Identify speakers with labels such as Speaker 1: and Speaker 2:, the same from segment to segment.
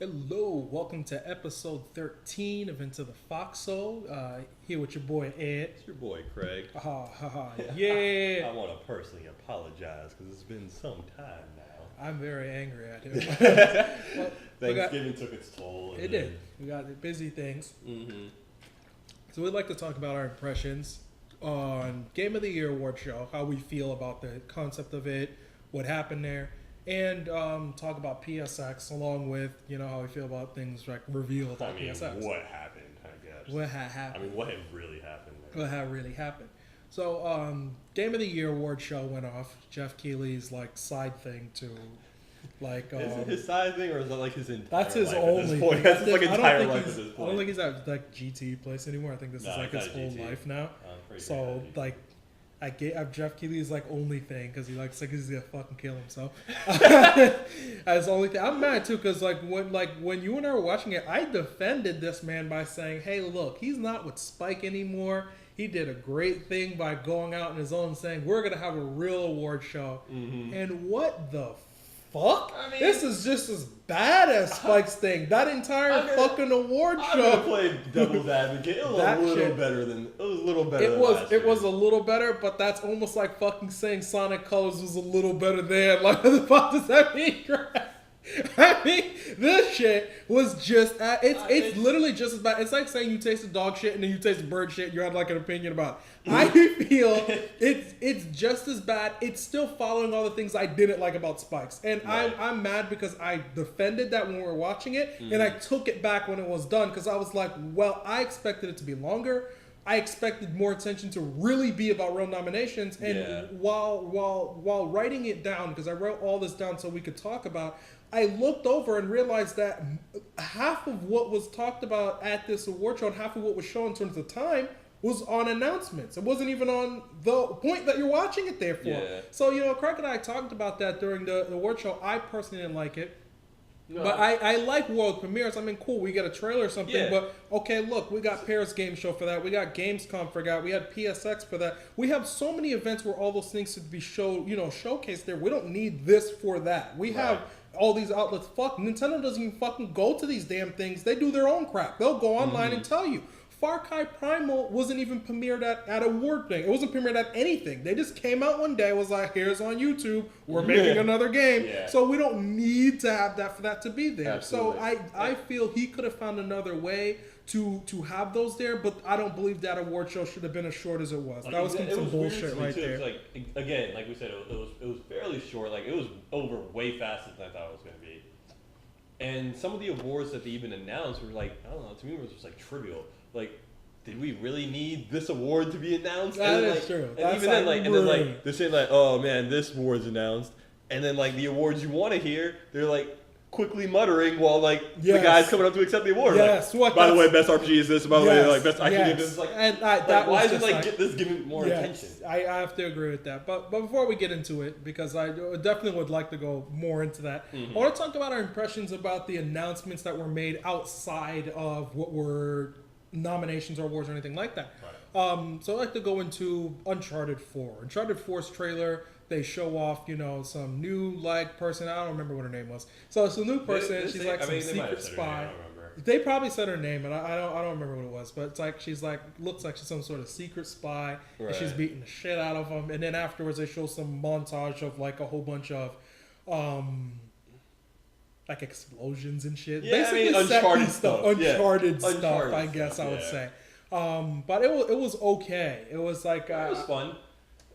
Speaker 1: Hello, welcome to episode 13 of Into the Foxhole. Here with your boy Ed.
Speaker 2: It's your boy Craig.
Speaker 1: Yeah.
Speaker 2: I want to personally apologize because it's been some time now.
Speaker 1: I'm very angry at him.
Speaker 2: Thanksgiving took its toll.
Speaker 1: It did. We got busy things.
Speaker 2: Mm-hmm.
Speaker 1: So we'd like to talk about our impressions on Game of the Year award show, how we feel about the concept of it, what happened there, and talk about PSX along with, how we feel about things like revealed on PSX.
Speaker 2: What happened, I guess.
Speaker 1: What happened.
Speaker 2: What had really happened.
Speaker 1: What had really happened. So, Game of the Year award show went off. Jeff Keighley's, side thing to,
Speaker 2: Is it his side thing, or is that, his entire
Speaker 1: that's his
Speaker 2: life
Speaker 1: only
Speaker 2: at this point?
Speaker 1: thing.
Speaker 2: That's his, entire life at this point.
Speaker 1: I don't think he's at, GT place anymore. I think this is, his whole life now. So, Jeff Keighley's, only thing, because he, he's gonna fucking kill himself. As only thing. I'm mad, too, because, when you and I were watching it, I defended this man by saying, hey, look, he's not with Spike anymore. He did a great thing by going out on his own and saying, we're going to have a real award show. Mm-hmm. And what the fuck? This is just as bad as Spike's thing. That entire fucking award show.
Speaker 2: I'm going to play devil's advocate. It was a little better than last year.
Speaker 1: It was a little better, but that's almost like fucking saying Sonic Colors was a little better than. What the fuck does that mean, this shit was just, it's literally just as bad. It's like saying you tasted dog shit and then you tasted bird shit and you had an opinion about it. I feel it's just as bad. It's still following all the things I didn't like about Spikes. And right. I'm mad because I defended that when we were watching it and I took it back when it was done because I was like, well, I expected it to be longer. I expected more attention to really be about real nominations. And while writing it down, because I wrote all this down so we could talk about, I looked over and realized that half of what was talked about at this award show and half of what was shown in terms of time was on announcements. It wasn't even on the point that you're watching it there for. Yeah. So, Craig and I talked about that during the award show. I personally didn't like it. No. But I like world premieres. Cool, we get a trailer or something. Yeah. But, okay, look, we got Paris Game Show for that. We got Gamescom for that. We had PSX for that. We have so many events where all those things should be showcased there. We don't need this for that. We have all these outlets. Fuck, Nintendo doesn't even fucking go to these damn things. They do their own crap. They'll go online and tell you. Far Cry Primal wasn't even premiered at award thing. It wasn't premiered at anything. They just came out one day, was like, here's on YouTube, we're making another game. Yeah. So we don't need to have that for that to be there. Absolutely. So I feel he could have found another way to have those there, but I don't believe that award show should have been as short as it was. That was some bullshit right there.
Speaker 2: Again, like we said, it was fairly short. It was over way faster than I thought it was going to be. And some of the awards that they even announced were I don't know, to me it was just trivial. Did we really need this award to be announced?
Speaker 1: That is true.
Speaker 2: And that's even then, they're saying oh man, this award's announced, and then the awards you want to hear, they're quickly muttering while the guy's coming up to accept the award.
Speaker 1: Yes.
Speaker 2: By the way, best RPG is this. By the way, best I can give this. Why is it get this given more attention?
Speaker 1: I have to agree with that. But before we get into it, because I definitely would like to go more into that, I want to talk about our impressions about the announcements that were made outside of what were nominations or awards or anything like that. Right. So I'd like to go into Uncharted 4. Uncharted 4's trailer, they show off, some new person. I don't remember what her name was. So it's a new person. She's some secret spy. They probably said her name, and I don't remember what it was. But it's she's looks like she's some sort of secret spy, and she's beating the shit out of them. And then afterwards, they show some montage of a whole bunch of explosions and shit.
Speaker 2: Yeah, basically Uncharted stuff.
Speaker 1: Uncharted stuff, I guess I would say. But it was okay. It was it
Speaker 2: was fun.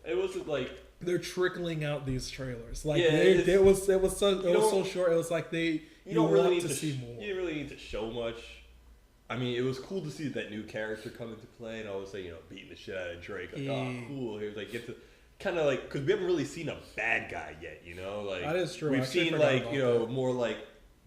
Speaker 2: It wasn't
Speaker 1: they're trickling out these trailers. It was so short. It was you don't really need to see more.
Speaker 2: You didn't really need to show much. It was cool to see that new character come into play, and I was beating the shit out of Drake. Oh, cool. He was get to kind of because we haven't really seen a bad guy yet.
Speaker 1: That is true.
Speaker 2: We've seen more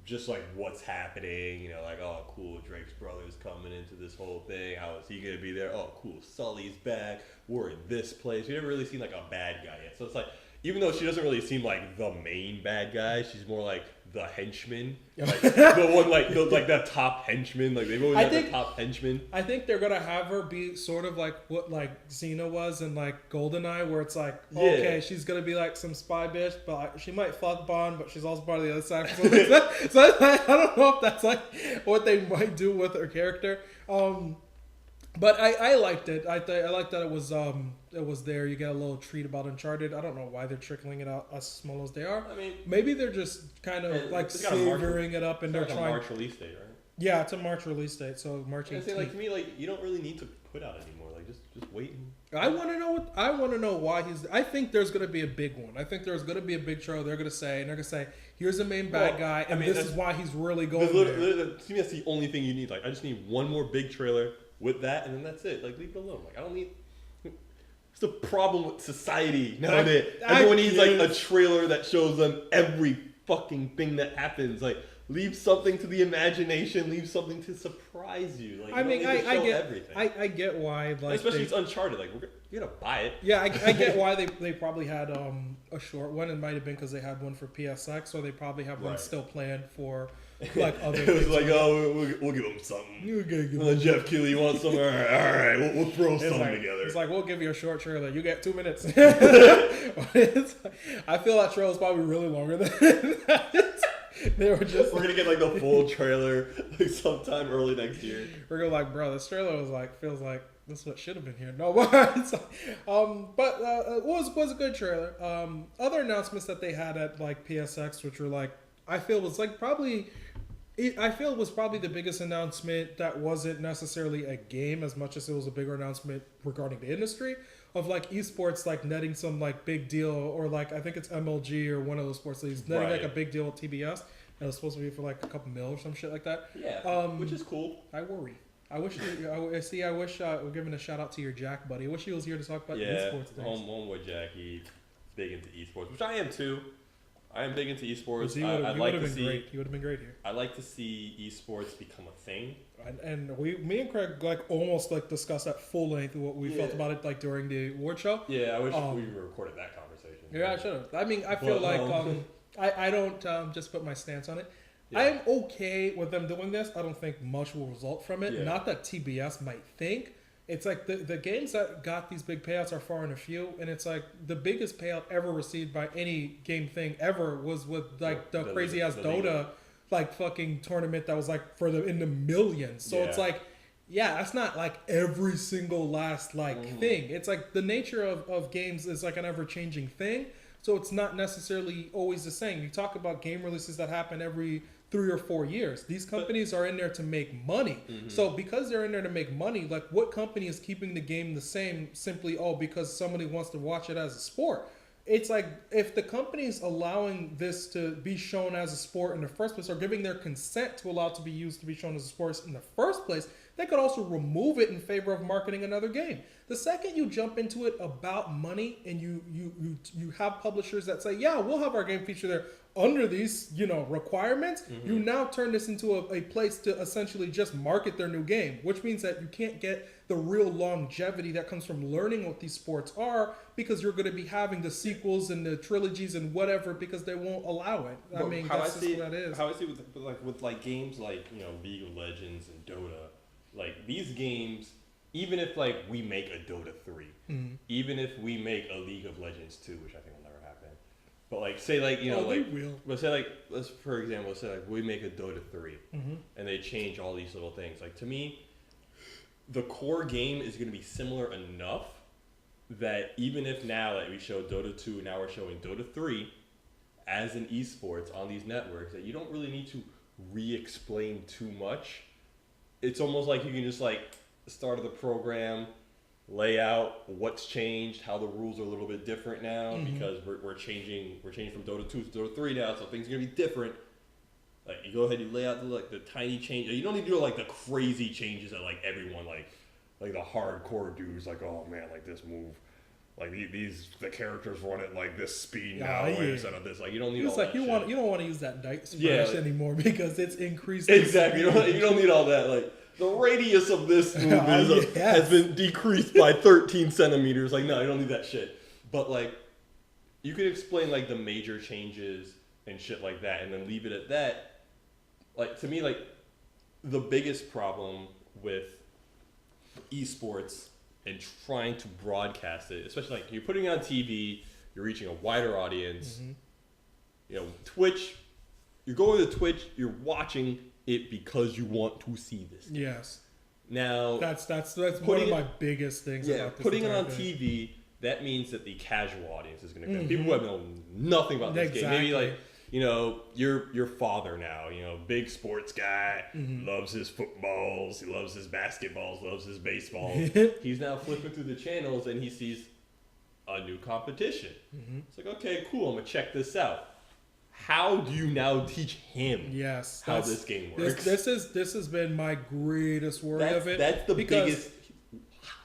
Speaker 2: just like what's happening, you know, like, oh cool, Drake's brother's coming into this whole thing. How is he gonna be there? Oh cool, Sully's back. We're in this place. We never really seen like a bad guy yet. So it's like, even though she doesn't really seem like the main bad guy, she's more like the henchman, like the one like the top henchman. Like they've always had the top henchman.
Speaker 1: I think they're gonna have her be sort of like what like Xena was in like GoldenEye, where it's like, okay, she's gonna be like some spy bitch, but like, she might fuck Bond, but she's also part of the other side. So I don't know if that's like what they might do with her character. But I liked it. I liked that it was there. You get a little treat about Uncharted. I don't know why they're trickling it out as small as they are.
Speaker 2: I mean,
Speaker 1: maybe they're just kind of like savoring it up, and they're trying.
Speaker 2: March release date, right?
Speaker 1: Yeah, it's a March release date, so March 18th.
Speaker 2: Like to me, like you don't really need to put out anymore. Like just wait.
Speaker 1: I want to know why he's. I think there's gonna be a big one. I think there's gonna be a big trailer. They're gonna say, here's the main bad guy, and this is why he's really going there.
Speaker 2: To me, that's the only thing you need. Like I just need one more big trailer with that, and then that's it. Like leave it alone. Like I don't need. It's the problem with society nowadays. Everyone needs like a trailer that shows them every fucking thing that happens. Like leave something to the imagination. Leave something to surprise you. Like
Speaker 1: I mean, I get
Speaker 2: everything.
Speaker 1: I get why. Like
Speaker 2: especially it's Uncharted. Like you're gonna buy it.
Speaker 1: Yeah, I get why they probably had a short one. It might have been because they had one for PSX, or they probably have one still planned for. Like other
Speaker 2: it was like, oh, we'll give him something. Jeff Keighley wants some. All right, we'll throw something together.
Speaker 1: It's like, we'll give you a short trailer. You get 2 minutes. I feel that trailer is probably really longer than that. They were just.
Speaker 2: We're gonna get like the full trailer like sometime early next year.
Speaker 1: We're gonna like, bro, this trailer was like feels like this is what should have been here. No, but it was a good trailer. Other announcements that they had at like PSX, which were like, I feel was probably the biggest announcement that wasn't necessarily a game as much as it was a bigger announcement regarding the industry of like esports, like netting some like big deal, or like I think it's MLG or one of those sports leagues netting like a big deal with TBS, and it was supposed to be for like a couple mil or some shit like that.
Speaker 2: Yeah, which is cool.
Speaker 1: I worry. I wish we're giving a shout out to your Jack buddy. I wish he was here to talk about esports things.
Speaker 2: Homeboy Jackie, big into esports, which I am too. I am big into esports.
Speaker 1: He would have been great here.
Speaker 2: I like to see esports become a thing.
Speaker 1: And me and Craig like almost like discussed at full length what we felt about it like during the award show.
Speaker 2: Yeah, I wish we recorded that conversation.
Speaker 1: Yeah, I should have. I mean, I feel I don't just put my stance on it. Yeah. I am okay with them doing this. I don't think much will result from it. Yeah. Not that TBS might think. It's like the games that got these big payouts are far and a few, and it's like the biggest payout ever received by any game thing ever was with like the crazy ass Dota like fucking tournament that was like in the millions. So it's like, yeah, that's not like every single last like thing. It's like the nature of games is like an ever changing thing. So it's not necessarily always the same. You talk about game releases that happen every 3 or 4 years. These companies are in there to make money. So because they're in there to make money, like what company is keeping the game the same simply because somebody wants to watch it as a sport? It's like if the company's allowing this to be shown as a sport in the first place, or giving their consent to allow it to be used to be shown as a sport in the first place, they could also remove it in favor of marketing another game. The second you jump into it about money and you have publishers that say, yeah, we'll have our game feature there under these, requirements, you now turn this into a place to essentially just market their new game, which means that you can't get the real longevity that comes from learning what these sports are, because you're going to be having the sequels and the trilogies and whatever because they won't allow it. I mean, that's just what it is.
Speaker 2: How I see with games like League of Legends and Dota, like these games, even if like we make a Dota 3, even if we make a League of Legends 2, which I think will never happen, but like say like let's say like for example, say like we make a Dota 3 and they change all these little things. Like to me, the core game is going to be similar enough that even if now like we show Dota 2, now we're showing Dota 3 as an esports on these networks, that you don't really need to re-explain too much. It's almost like you can just like start of the program, lay out what's changed, how the rules are a little bit different now because we're changing from Dota 2 to Dota 3 now, so things are gonna be different. Like you go ahead, you lay out the tiny change. You don't need to do like the crazy changes that like everyone like the hardcore dudes like, oh man, like this move, like the characters run at like this speed now instead of this. Like you don't need
Speaker 1: it's
Speaker 2: all
Speaker 1: like
Speaker 2: that
Speaker 1: you don't want to use that dice
Speaker 2: like,
Speaker 1: anymore because it's increased.
Speaker 2: Exactly. You don't need all that. Like the radius of this movie has been decreased by 13 centimeters. Like no, you don't need that shit. But like you could explain like the major changes and shit like that, and then leave it at that. Like to me, like the biggest problem with esports and trying to broadcast it, especially like you're putting it on TV, you're reaching a wider audience. Mm-hmm. You know, Twitch, you're going to Twitch, you're watching it because you want to see this.
Speaker 1: Yes.
Speaker 2: Now
Speaker 1: that's one of my biggest things.
Speaker 2: Yeah,
Speaker 1: about this
Speaker 2: putting it on TV, that means that the casual audience is going to come. People who have known nothing about this game. Maybe like, you know, your father now, you know, big sports guy, loves his footballs, he loves his basketballs, loves his baseballs. He's now flipping through the channels and he sees a new competition. It's like, okay, cool, I'm gonna check this out. How do you now teach him how this game works?
Speaker 1: This has been my greatest worry of it.
Speaker 2: That's the biggest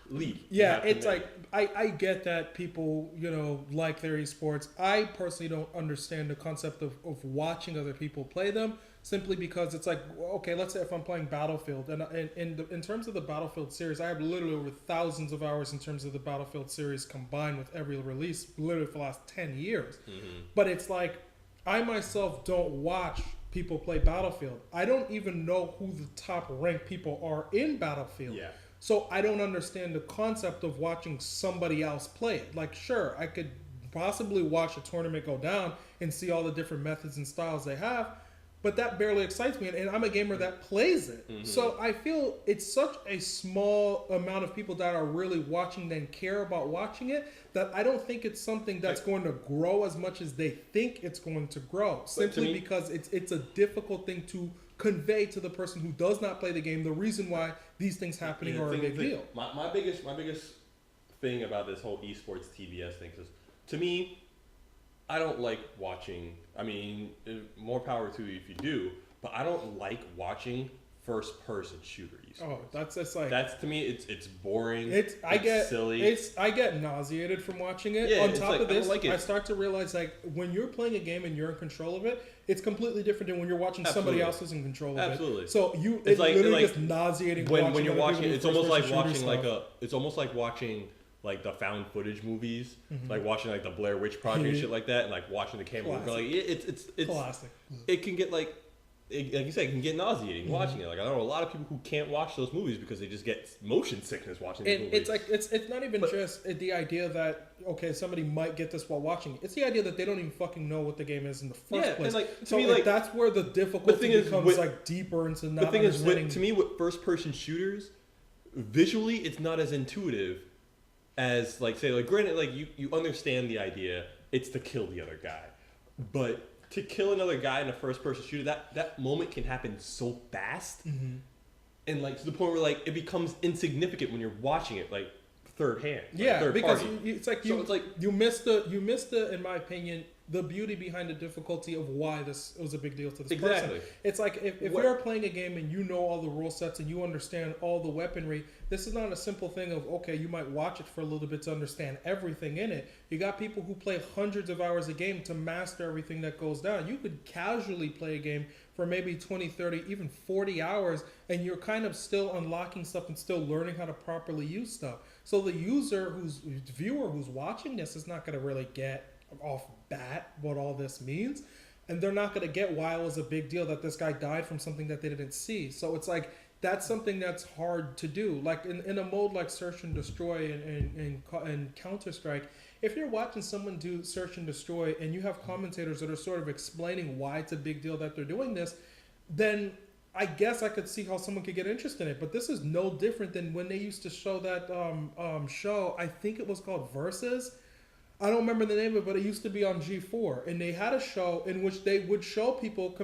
Speaker 2: leap.
Speaker 1: Yeah, it's like I get that people, you know, like their esports. I personally don't understand the concept of watching other people play them, simply because it's like, okay, let's say if I'm playing Battlefield, and in terms of the Battlefield series, I have literally over thousands of hours in terms of the Battlefield series combined with every release, literally for the last 10 years. But it's like, I myself don't watch people play Battlefield. I don't even know who the top ranked people are in Battlefield.
Speaker 2: Yeah.
Speaker 1: So I don't understand the concept of watching somebody else play it. Like, sure, I could possibly watch a tournament go down and see all the different methods and styles they have, but that barely excites me, and I'm a gamer that plays it. So I feel it's such a small amount of people that are really watching and care about watching it that I don't think it's something that's going to grow as much as they think it's going to grow, simply because it's a difficult thing to convey to the person who does not play the game the reason why these things happening are a big deal.
Speaker 2: My biggest thing about this whole esports TBS thing is, to me, I don't like watching. I mean, more power to you if you do, but I don't like watching first-person shooter esports. That's to me, it's boring. I get silly.
Speaker 1: I get nauseated from watching it.
Speaker 2: Yeah,
Speaker 1: on top of this,
Speaker 2: I
Speaker 1: start to realize like when you're playing a game and you're in control of it, it's completely different than when you're watching somebody else who's in control of it. So it's literally just nauseating.
Speaker 2: When you're watching, it's almost like watching like the found footage movies, like watching like the Blair Witch Project and shit like that, and like watching the camera work. Like it's
Speaker 1: classic.
Speaker 2: It can get like you said, it can get nauseating watching it. Like I know a lot of people who can't watch those movies because they just get motion sickness watching these movies.
Speaker 1: It's like it's not even just the idea that somebody might get this while watching. It's the idea that they don't even fucking know what the game is in the first place. And like to me, like that's where the difficulty becomes like deeper into not understanding.
Speaker 2: To me, with first-person shooters, visually, it's not as intuitive as like say like granted like you understand the idea, it's to kill the other guy, but to kill another guy in a first-person shooter, that moment can happen so fast, and like to the point where like it becomes insignificant when you're watching it like third hand.
Speaker 1: Yeah,
Speaker 2: third
Speaker 1: because
Speaker 2: party.
Speaker 1: It's like you missed the in my opinion the beauty behind the difficulty of why this was a big deal to this person. It's like if you're playing a game and you know all the rule sets and you understand all the weaponry, this is not a simple thing of, okay, you might watch it for a little bit to understand everything in it. You got people who play hundreds of hours a game to master everything that goes down. You could casually play a game for maybe 20, 30, even 40 hours, and you're kind of still unlocking stuff and still learning how to properly use stuff. So the viewer who's watching this is not going to really get off bat what all this means, and they're not going to get why it was a big deal that this guy died from something that they didn't see. So it's like that's something that's hard to do. Like in a mode like Search and Destroy and Counter-Strike, if you're watching someone do Search and Destroy and you have commentators that are sort of explaining why it's a big deal that they're doing this, then I guess I could see how someone could get interested in it. But this is no different than when they used to show that show, I think it was called Versus. I don't remember the name of it, but it used to be on G4. And they had a show in which they would show people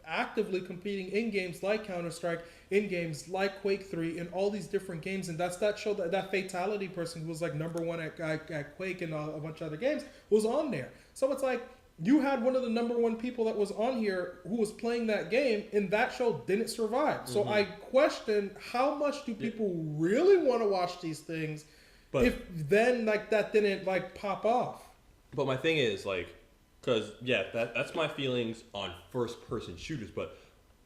Speaker 1: actively competing in games like Counter-Strike, in games like Quake 3, and all these different games. And that's that show, that Fatality person who was like #1 at Quake and a bunch of other games was on there. So it's like you had one of the #1 people that was on here who was playing that game, and that show didn't survive. So I question, how much do people really want to watch these things
Speaker 2: But
Speaker 1: if then like that didn't like pop off.
Speaker 2: But my thing is like, because that's my feelings on first-person shooters. But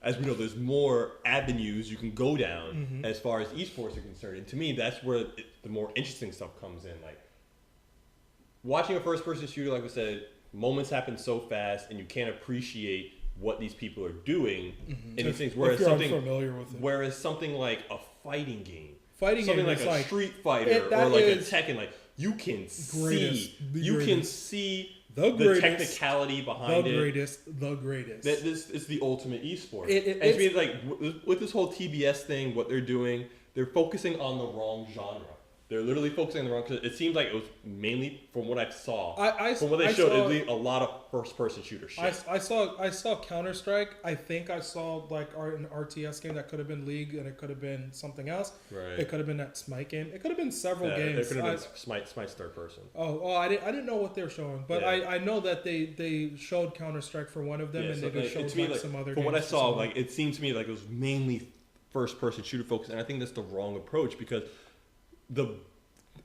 Speaker 2: as we know, there's more avenues you can go down as far as esports are concerned. And to me, that's where the more interesting stuff comes in. Like watching a first-person shooter, like I said, moments happen so fast, and you can't appreciate what these people are doing in these things. Whereas something like a fighting game, something like a Street Fighter or like a Tekken, like you can see the technicality behind
Speaker 1: the greatest.
Speaker 2: This is the ultimate esport. And to me, like with this whole TBS thing, what they're doing, they're focusing on the wrong genre. They're literally focusing on the wrong. Cause it seems like it was mainly from what I saw. From what they showed, it was a lot of first-person shooter shit.
Speaker 1: I saw Counter-Strike. I think I saw like an RTS game that could have been League, and it could have been something else.
Speaker 2: Right.
Speaker 1: It could have been that Smite game. It could have been several games.
Speaker 2: It could have been Smite's third person.
Speaker 1: I didn't know what they were showing, but I know that they showed Counter-Strike for one of them, and they showed like some other.
Speaker 2: From what I saw, like it seemed to me like it was mainly first-person shooter focused, and I think that's the wrong approach because there's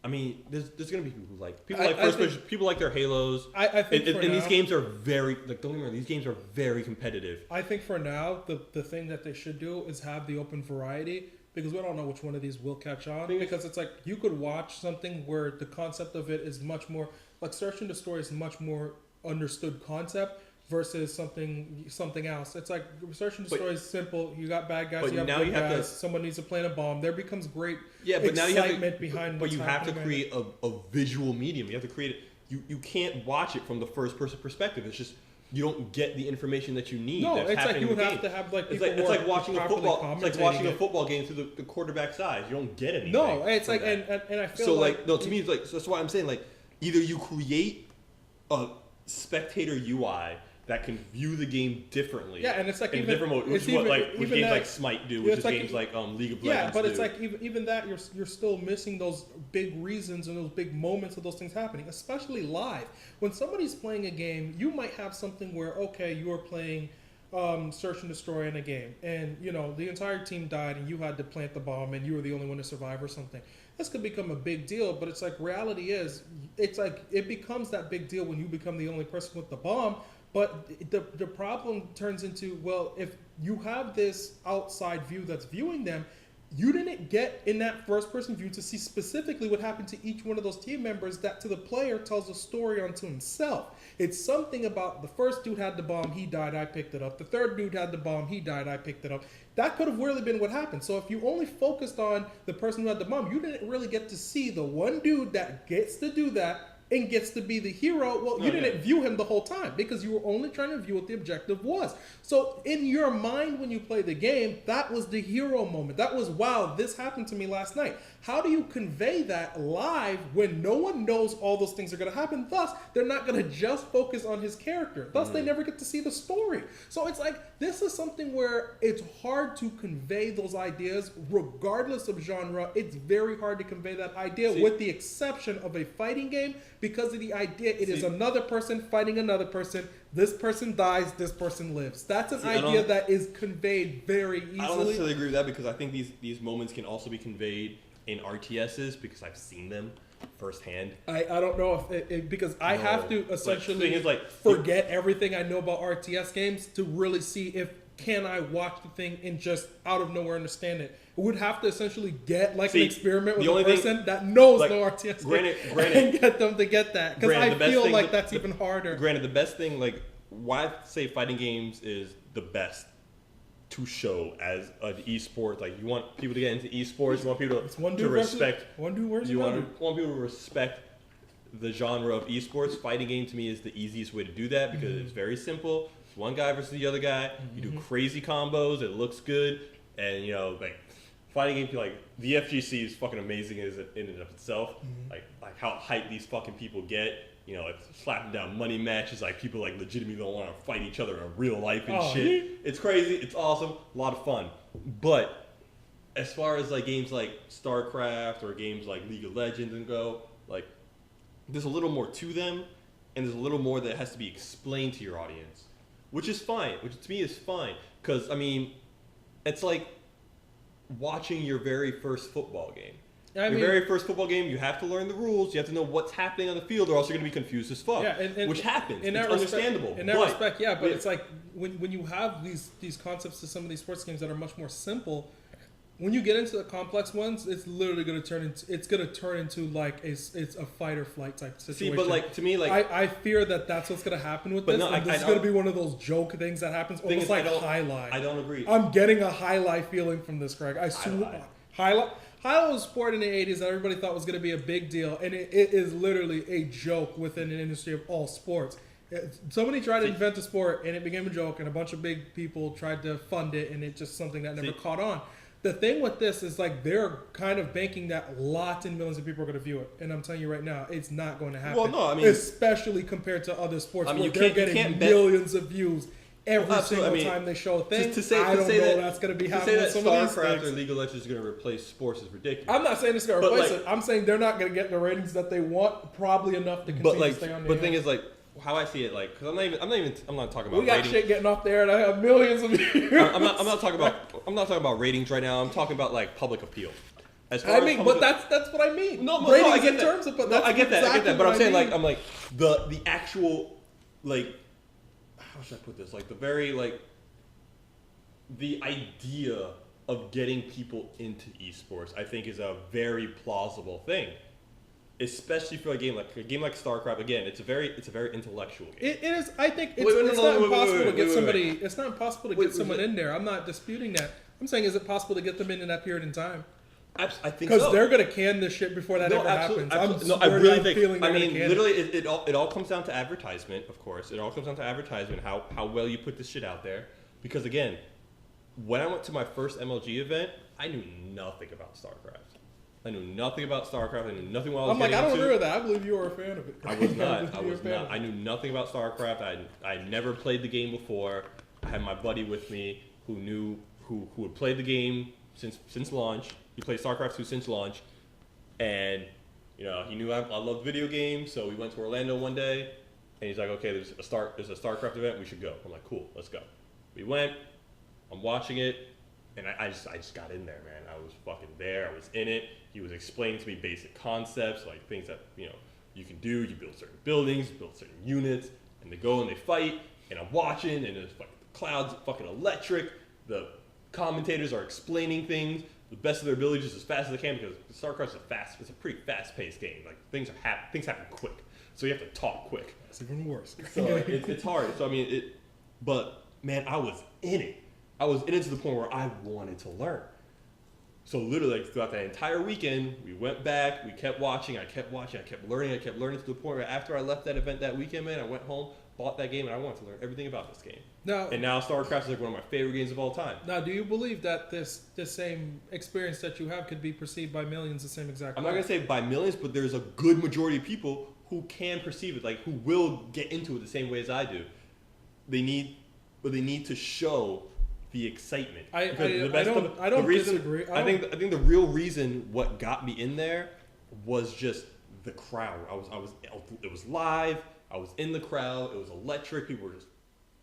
Speaker 2: gonna be people who like first person. People like their Halos. I think these games are very don't get me wrong. These games are very competitive.
Speaker 1: I think for now, the thing that they should do is have the open variety because we don't know which one of these will catch on. Because it's like you could watch something where the concept of it is much more like Search and Destroy is much more understood concept. Versus something else. It's like Search and Destroy is simple. You got bad guys, you have good guys. Someone needs to plant a bomb. There becomes great excitement behind what's happening. But you have to
Speaker 2: create a visual medium. You have to create it. You can't watch it from the first person perspective. It's just you don't get the information that you need.
Speaker 1: No, it's like you would have to have like people
Speaker 2: it's like watching a football. It's like watching a football game through the quarterback's eyes. You don't get anything.
Speaker 1: No, it's like and I feel
Speaker 2: to me it's like that's why I'm saying like either you create a spectator UI that can view the game differently.
Speaker 1: Yeah, and it's like
Speaker 2: in a different mode, which is what which games like Smite do, which is games like League of Legends.
Speaker 1: Yeah, but it's like even that you're still missing those big reasons and those big moments of those things happening, especially live. When somebody's playing a game, you might have something where you are playing Search and Destroy in a game, and the entire team died, and you had to plant the bomb, and you were the only one to survive or something. This could become a big deal, but it's like reality is, it's like it becomes that big deal when you become the only person with the bomb. But the problem turns into, well, if you have this outside view that's viewing them, you didn't get in that first person view to see specifically what happened to each one of those team members that to the player tells a story unto himself. It's something about the first dude had the bomb, he died, I picked it up. The third dude had the bomb, he died, I picked it up. That could have really been what happened. So if you only focused on the person who had the bomb, you didn't really get to see the one dude that gets to do that and gets to be the hero. Well, you didn't view him the whole time because you were only trying to view what the objective was. So in your mind when you play the game, that was the hero moment. That was, wow, this happened to me last night. How do you convey that live when no one knows all those things are going to happen? Thus, they're not going to just focus on his character. Thus, they never get to see the story. So it's like, this is something where it's hard to convey those ideas regardless of genre. It's very hard to convey that idea with the exception of a fighting game because of the idea it is another person fighting another person. This person dies, this person lives. That's an idea that is conveyed very easily.
Speaker 2: I don't necessarily agree with that because I think these moments can also be conveyed in RTSs because I've seen them firsthand.
Speaker 1: I don't know if because I have to essentially forget everything I know about RTS games to really see if can I watch the thing and just out of nowhere understand it. I would have to essentially get an experiment with a person that knows no RTS game and get them to get that. Because I feel like that's even harder.
Speaker 2: Granted, the best thing, why I say fighting games is the best to show as an esport. Like, you want people to get into esports, you want people to respect. You want people to respect the genre of esports. Fighting game to me is the easiest way to do that because it's very simple. It's one guy versus the other guy. You do crazy combos. It looks good, and fighting game, the FGC is fucking amazing in and of itself. Like how hyped these fucking people get. Slapping down money matches, people legitimately don't want to fight each other in real life and shit. Yeah. It's crazy. It's awesome. A lot of fun. But as far as games like StarCraft or games like League of Legends and go, there's a little more to them, and there's a little more that has to be explained to your audience, which is fine. Which to me is fine because it's like watching your very first football game. Your very first football game, you have to learn the rules. You have to know what's happening on the field, or else you're going to be confused as fuck. Yeah, which happens. It's understandable.
Speaker 1: In that respect, yeah, but it's like when you have these concepts to some of these sports games that are much more simple, when you get into the complex ones, it's literally going to turn into like it's a fight or flight type situation.
Speaker 2: See, but like to me, like
Speaker 1: I fear that's what's going to happen with this. This is going to be one of those joke things that happens, almost like highlight.
Speaker 2: I don't agree.
Speaker 1: I'm getting a highlight feeling from this, Craig. Highlight was a sport in the 80s that everybody thought was going to be a big deal, and it is literally a joke within an industry of all sports. Somebody tried to invent a sport, and it became a joke, and a bunch of big people tried to fund it, and it's just something that never caught on. The thing with this is like they're kind of banking that lots and millions of people are going to view it, and I'm telling you right now, it's not going to happen.
Speaker 2: Well, no, I mean,
Speaker 1: especially compared to other sports where they're getting millions of views every single time they show a thing. I don't know that's going to be happening with some of these
Speaker 2: StarCraft or League of Legends is going to replace sports is ridiculous.
Speaker 1: I'm not saying it's going to replace it. I'm saying they're not going to get the ratings that they want, probably enough to continue to stay on the
Speaker 2: But the thing is, like, how I see it, like, because I'm not talking about.
Speaker 1: We got
Speaker 2: ratings.
Speaker 1: Shit getting off there, and I have millions of views.
Speaker 2: I'm not talking about ratings right now. I'm talking about like public appeal.
Speaker 1: But that's what I mean.
Speaker 2: No,
Speaker 1: ratings
Speaker 2: I get
Speaker 1: in
Speaker 2: that.
Speaker 1: terms of, but
Speaker 2: I get that.
Speaker 1: exactly
Speaker 2: But I'm saying like the actual like how should I put this? Like the very like the idea of getting people into esports, I think, is a very plausible thing. Especially for a game like StarCraft, again, it's a very intellectual game.
Speaker 1: It is. I think it's not impossible to get somebody. It's not impossible to get someone in there. I'm not disputing that. I'm saying, is it possible to get them in that period in time?
Speaker 2: I think
Speaker 1: because they're gonna can this shit before that ever happens.
Speaker 2: I really think. I mean, literally, it all comes down to advertisement. Of course, it all comes down to advertisement. How well you put this shit out there. Because again, when I went to my first MLG event, I knew nothing about StarCraft. I knew nothing about StarCraft. I knew nothing what I was getting into.
Speaker 1: I don't agree with that. I believe you were a fan of it.
Speaker 2: I was not. I was not. I knew nothing about StarCraft. I never played the game before. I had my buddy with me who had played the game since launch. He played StarCraft 2 since launch, and he knew I loved video games. So we went to Orlando one day, and he's like, "Okay, there's a StarCraft event. We should go." I'm like, "Cool, let's go." We went. I'm watching it, and I just got in there, man. I was fucking there. I was in it. He was explaining to me basic concepts, like things that you can do. You build certain buildings, you build certain units, and they go and they fight. And I'm watching, and it's like the clouds fucking electric. The commentators are explaining things the best of their ability, just as fast as they can, because StarCraft it's a pretty fast-paced game. Like things happen quick, so you have to talk quick.
Speaker 1: That's even worse.
Speaker 2: So it's hard. So I mean, but man, I was in it. I was in it to the point where I wanted to learn. So literally, like, throughout that entire weekend, we went back, we kept watching, I kept learning to the point where after I left that event that weekend, man, I went home, bought that game, and I wanted to learn everything about this game. And now StarCraft is like one of my favorite games of all time.
Speaker 1: Now, do you believe that this same experience that you have could be perceived by millions the same exact way?
Speaker 2: I'm not going to say by millions, but there's a good majority of people who can perceive it, like who will get into it the same way as I do. They need to show the excitement.
Speaker 1: I don't disagree.
Speaker 2: I think the real reason what got me in there was just the crowd. It was live. I was in the crowd. It was electric. People were just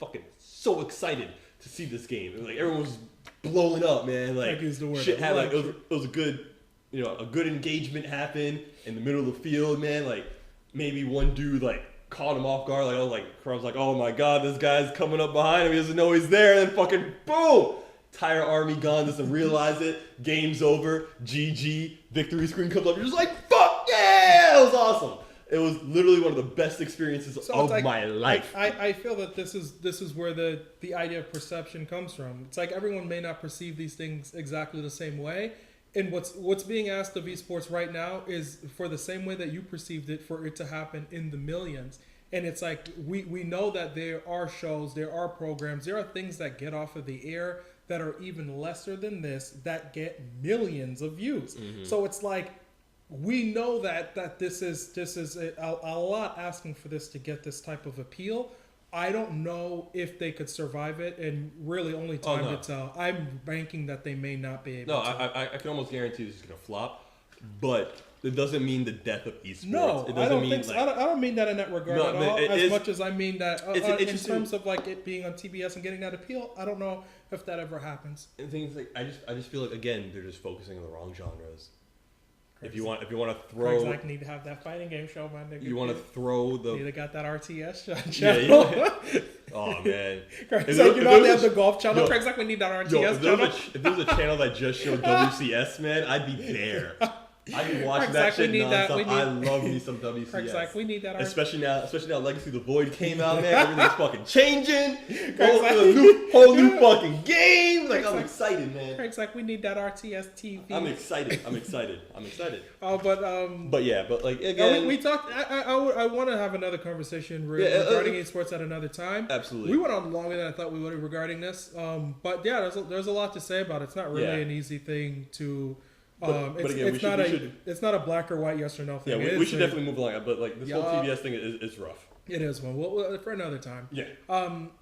Speaker 2: fucking so excited to see this game. It was like everyone was blowing up, man. Like shit had like it was a good a good engagement happened in the middle of the field, man. Like maybe one dude like caught him off guard, crowd's like, oh my god, this guy's coming up behind him, he doesn't know he's there, and then fucking boom, entire army gone, doesn't realize it, game's over, GG, victory screen comes up, you're just like, fuck yeah, it was awesome. It was literally one of the best experiences of my life.
Speaker 1: I feel that this is where the idea of perception comes from. It's like everyone may not perceive these things exactly the same way. And what's being asked of esports right now is for the same way that you perceived it, for it to happen in the millions. And it's like we know that there are shows, there are programs, there are things that get off of the air that are even lesser than this that get millions of views. Mm-hmm. So it's like we know that this is a lot asking for this to get this type of appeal. I don't know if they could survive it, and really only time to tell. I'm banking that they may not be able to.
Speaker 2: I can almost guarantee this is going to flop, but it doesn't mean the death of esports.
Speaker 1: No,
Speaker 2: it
Speaker 1: I don't think so. I don't mean that in that regard at all, as much as I mean that in terms of like it being on TBS and getting that appeal. I don't know if that ever happens.
Speaker 2: And things like I just feel like, again, they're just focusing on the wrong genres. If you want to
Speaker 1: Craig's
Speaker 2: throw,
Speaker 1: like, need to have that fighting game show, my nigga.
Speaker 2: you want to throw the.
Speaker 1: They got that RTS
Speaker 2: Yeah,
Speaker 1: channel.
Speaker 2: Oh man.
Speaker 1: Craig's like, you know they have the golf channel. Craig's like, we need that RTS channel.
Speaker 2: If there was a channel that just showed WCS, man, I'd be there. I'd be watching that shit nonstop. I love me some WCS.
Speaker 1: Craig's like, we need that.
Speaker 2: Especially now, Legacy of the Void came out, man. Everything's fucking changing.
Speaker 1: Like,
Speaker 2: whole new fucking game. Like, I'm excited, man.
Speaker 1: Craig's like, we need that RTS TV.
Speaker 2: I'm excited.
Speaker 1: Oh,
Speaker 2: but like again,
Speaker 1: we talked. I want to have another conversation regarding esports at another time.
Speaker 2: Absolutely.
Speaker 1: We went on longer than I thought we would regarding this. But yeah, there's a lot to say about it. It's not really an easy thing to. It's not a black or white yes or no thing.
Speaker 2: Yeah, we should definitely move along. But like this whole TBS thing is rough.
Speaker 1: It is one. Well, for another time.
Speaker 2: Yeah.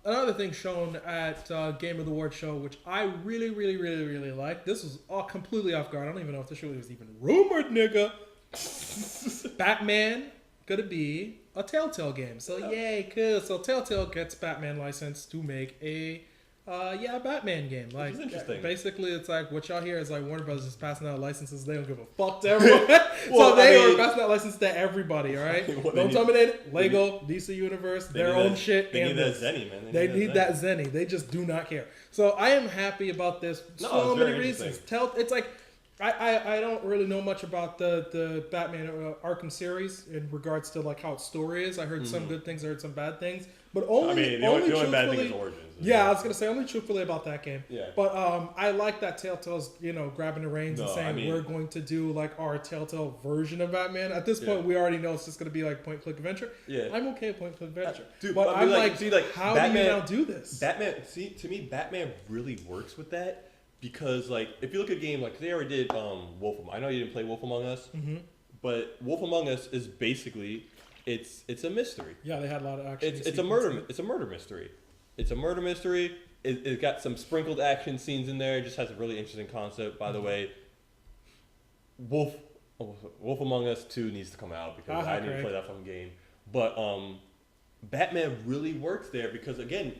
Speaker 1: Another thing shown at Game of the Award show, which I really, really, really, really liked. This was all completely off guard. I don't even know if this really was even rumored, nigga. Batman gonna be a Telltale game. So yay, cool. So Telltale gets Batman license to make a Batman game. Like,
Speaker 2: interesting.
Speaker 1: Basically, it's like what y'all hear is like Warner Bros. Is passing out licenses. They don't give a fuck to everyone. So they are passing out licenses to everybody. All right. Don't dominate it. Lego, DC Universe, their own shit.
Speaker 2: They need that Zenny, man.
Speaker 1: They need that Zenny. They just do not care. So I am happy about this. So many reasons. It's like. I don't really know much about the Batman Arkham series in regards to like how its story is. I heard some good things, I heard some bad things, but the only bad thing is Origins. Yeah, I was gonna say only truthfully about that game. Yeah. But I like that Telltale's grabbing the reins and saying we're going to do like our Telltale version of Batman. At this point, we already know it's just gonna be like point click adventure. Yeah. I'm okay with point click adventure, but I'm like, how do you now do this?
Speaker 2: Batman. See, to me, Batman really works with that. Because, like, if you look at a game, like, they already did Wolf Among Us. I know you didn't play Wolf Among Us, but Wolf Among Us is basically, it's a mystery.
Speaker 1: Yeah, they had a lot of action.
Speaker 2: It's a murder mystery. It's a murder mystery. It's got some sprinkled action scenes in there. It just has a really interesting concept. By the way, Wolf Among Us 2 needs to come out because I need to play that fucking game. But Batman really works there because, again,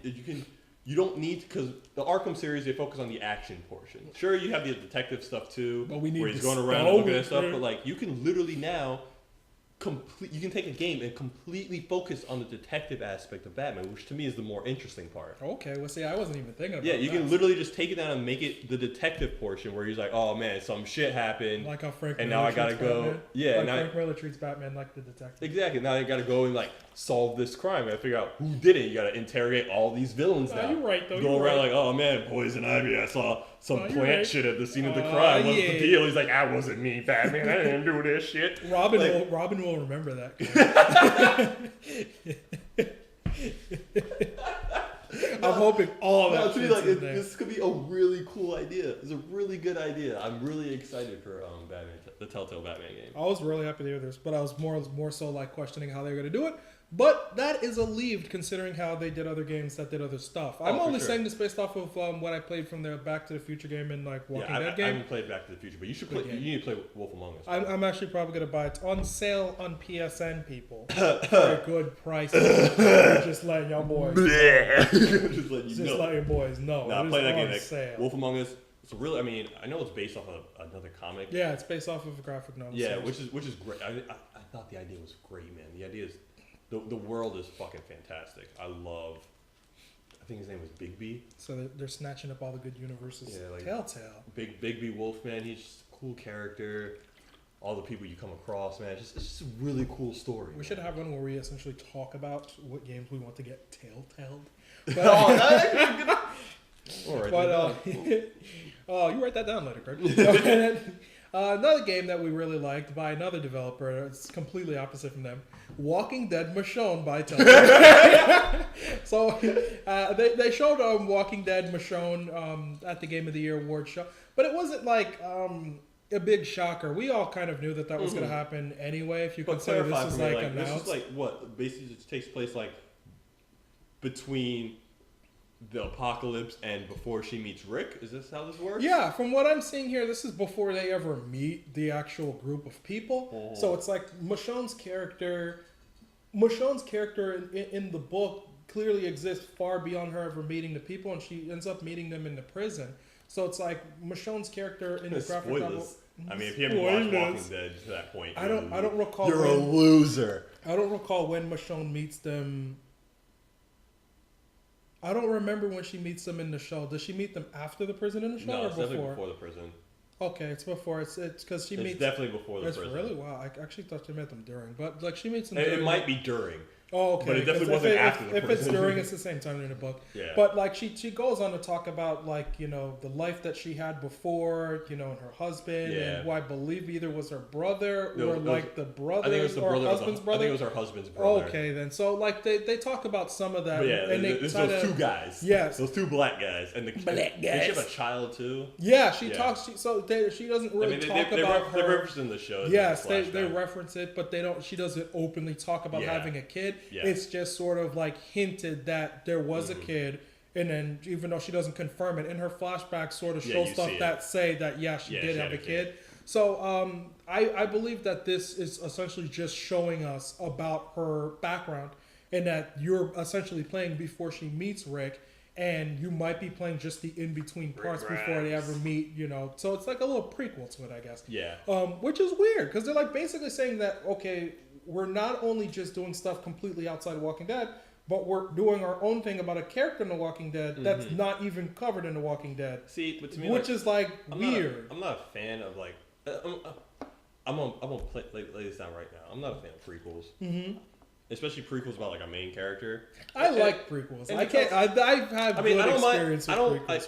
Speaker 2: you don't need, because the Arkham series, they focus on the action portion. Sure, you have the detective stuff too, where he's going around and looking at stuff, but like you can literally now you can take a game and completely focus on the detective aspect of Batman, which to me is the more interesting part.
Speaker 1: Okay, well, see, I wasn't even thinking about that.
Speaker 2: Yeah, you can literally just take it down and make it the detective portion where he's like, oh man, some shit happened.
Speaker 1: Like how Frank
Speaker 2: and
Speaker 1: Miller
Speaker 2: now I gotta go.
Speaker 1: Batman.
Speaker 2: Yeah,
Speaker 1: like Frank Miller treats Batman like the detective.
Speaker 2: Exactly. Now you gotta go and like solve this crime. You gotta figure out who did it. You gotta interrogate all these villains now.
Speaker 1: You're right, though.
Speaker 2: Go around like, oh man, Poison Ivy, I saw some plant shit at the scene of the crime. What's the deal? He's like, that wasn't me, Batman. I didn't do this shit.
Speaker 1: Robin will remember that. I'm hoping all that.
Speaker 2: This could be a really cool idea. It's a really good idea. I'm really excited for Batman, the Telltale Batman game.
Speaker 1: I was really happy to hear this, but I was more so like questioning how they were going to do it. But that is alleviated considering how they did other games that did other stuff. I'm only saying this based off of what I played from their Back to the Future game and like Walking Dead game.
Speaker 2: I haven't played Back to the Future, but you should play. You need to play Wolf Among Us.
Speaker 1: I'm actually probably gonna buy it. It's on sale on PSN, people, for a good price. Just letting y'all boys. Just letting your boys know.
Speaker 2: Nah, play that game. Like, Wolf Among Us. So really, I mean, I know it's based off of another comic.
Speaker 1: Yeah, it's based off of a graphic novel.
Speaker 2: Yeah, which is great. I thought the idea was great, man. The idea is. The world is fucking fantastic. I think his name was Bigby.
Speaker 1: So they're snatching up all the good universes. Yeah, like Telltale.
Speaker 2: Bigby Wolf, man. He's just a cool character. All the people you come across, man. It's just a really cool story.
Speaker 1: We should have one where we essentially talk about what games we want to get Telltaled. You write that down later, Craig. Another game that we really liked by another developer, it's completely opposite from them, Walking Dead Michonne by Telltale. So they showed Walking Dead Michonne at the Game of the Year award show, but it wasn't like a big shocker. We all kind of knew that was going to happen anyway, if you consider this is like announced.
Speaker 2: This is like what? Basically it takes place like between the apocalypse and before she meets Rick? Is this how this works?
Speaker 1: Yeah, from what I'm seeing here, this is before they ever meet the actual group of people. Oh. So it's like Michonne's character in the book clearly exists far beyond her ever meeting the people, and she ends up meeting them in the prison. So it's like Michonne's character in the graphic novel.
Speaker 2: I mean, if you haven't watched Walking Dead to that point,
Speaker 1: I don't recall.
Speaker 2: You're a loser.
Speaker 1: I don't recall when Michonne meets them. I don't remember when she meets them in the show. Does she meet them after the prison in the show
Speaker 2: No,
Speaker 1: or
Speaker 2: it's
Speaker 1: before?
Speaker 2: definitely before the prison.
Speaker 1: Okay, it's before. It's because she meets.
Speaker 2: It's definitely before the prison.
Speaker 1: Really wow. I actually thought she met them during, but like she meets them.
Speaker 2: It might be during.
Speaker 1: Oh, okay.
Speaker 2: But it definitely wasn't after the prison.
Speaker 1: If it's during, it's the same time in the book.
Speaker 2: Yeah.
Speaker 1: But like she goes on to talk about like the life that she had before, and her husband, and who I believe either was her brother or the brother.
Speaker 2: I think it was the brother.
Speaker 1: Husband's brother.
Speaker 2: I think it was her husband's brother.
Speaker 1: Okay, then. So like they talk about some of that.
Speaker 2: But yeah,
Speaker 1: and
Speaker 2: there's those two guys.
Speaker 1: Yes.
Speaker 2: Those two black guys and the
Speaker 1: black guys.
Speaker 2: Does she have a child too?
Speaker 1: Yeah, she talks. She doesn't really talk about her.
Speaker 2: They reference in the show.
Speaker 1: Yes, they reference it, but they don't. She doesn't openly talk about having a kid.
Speaker 2: Yeah.
Speaker 1: It's just sort of like hinted that there was a kid, and then even though she doesn't confirm it, in her flashback sort of show stuff that say that she did have a kid. So I believe that this is essentially just showing us about her background, and that you're essentially playing before she meets Rick. And you might be playing just the in-between parts before they ever meet, So it's like a little prequel to it, I guess.
Speaker 2: Yeah.
Speaker 1: Which is weird, because they're like basically saying that, okay, we're not only just doing stuff completely outside of Walking Dead, but we're doing our own thing about a character in The Walking Dead that's not even covered in The Walking Dead.
Speaker 2: See, but to me,
Speaker 1: which is like weird.
Speaker 2: I'm not a fan of like. I'm gonna lay this down right now. I'm not a fan of prequels. Mm-hmm. Especially prequels about like a main character.
Speaker 1: I like prequels. I can't. I've had good experience with prequels.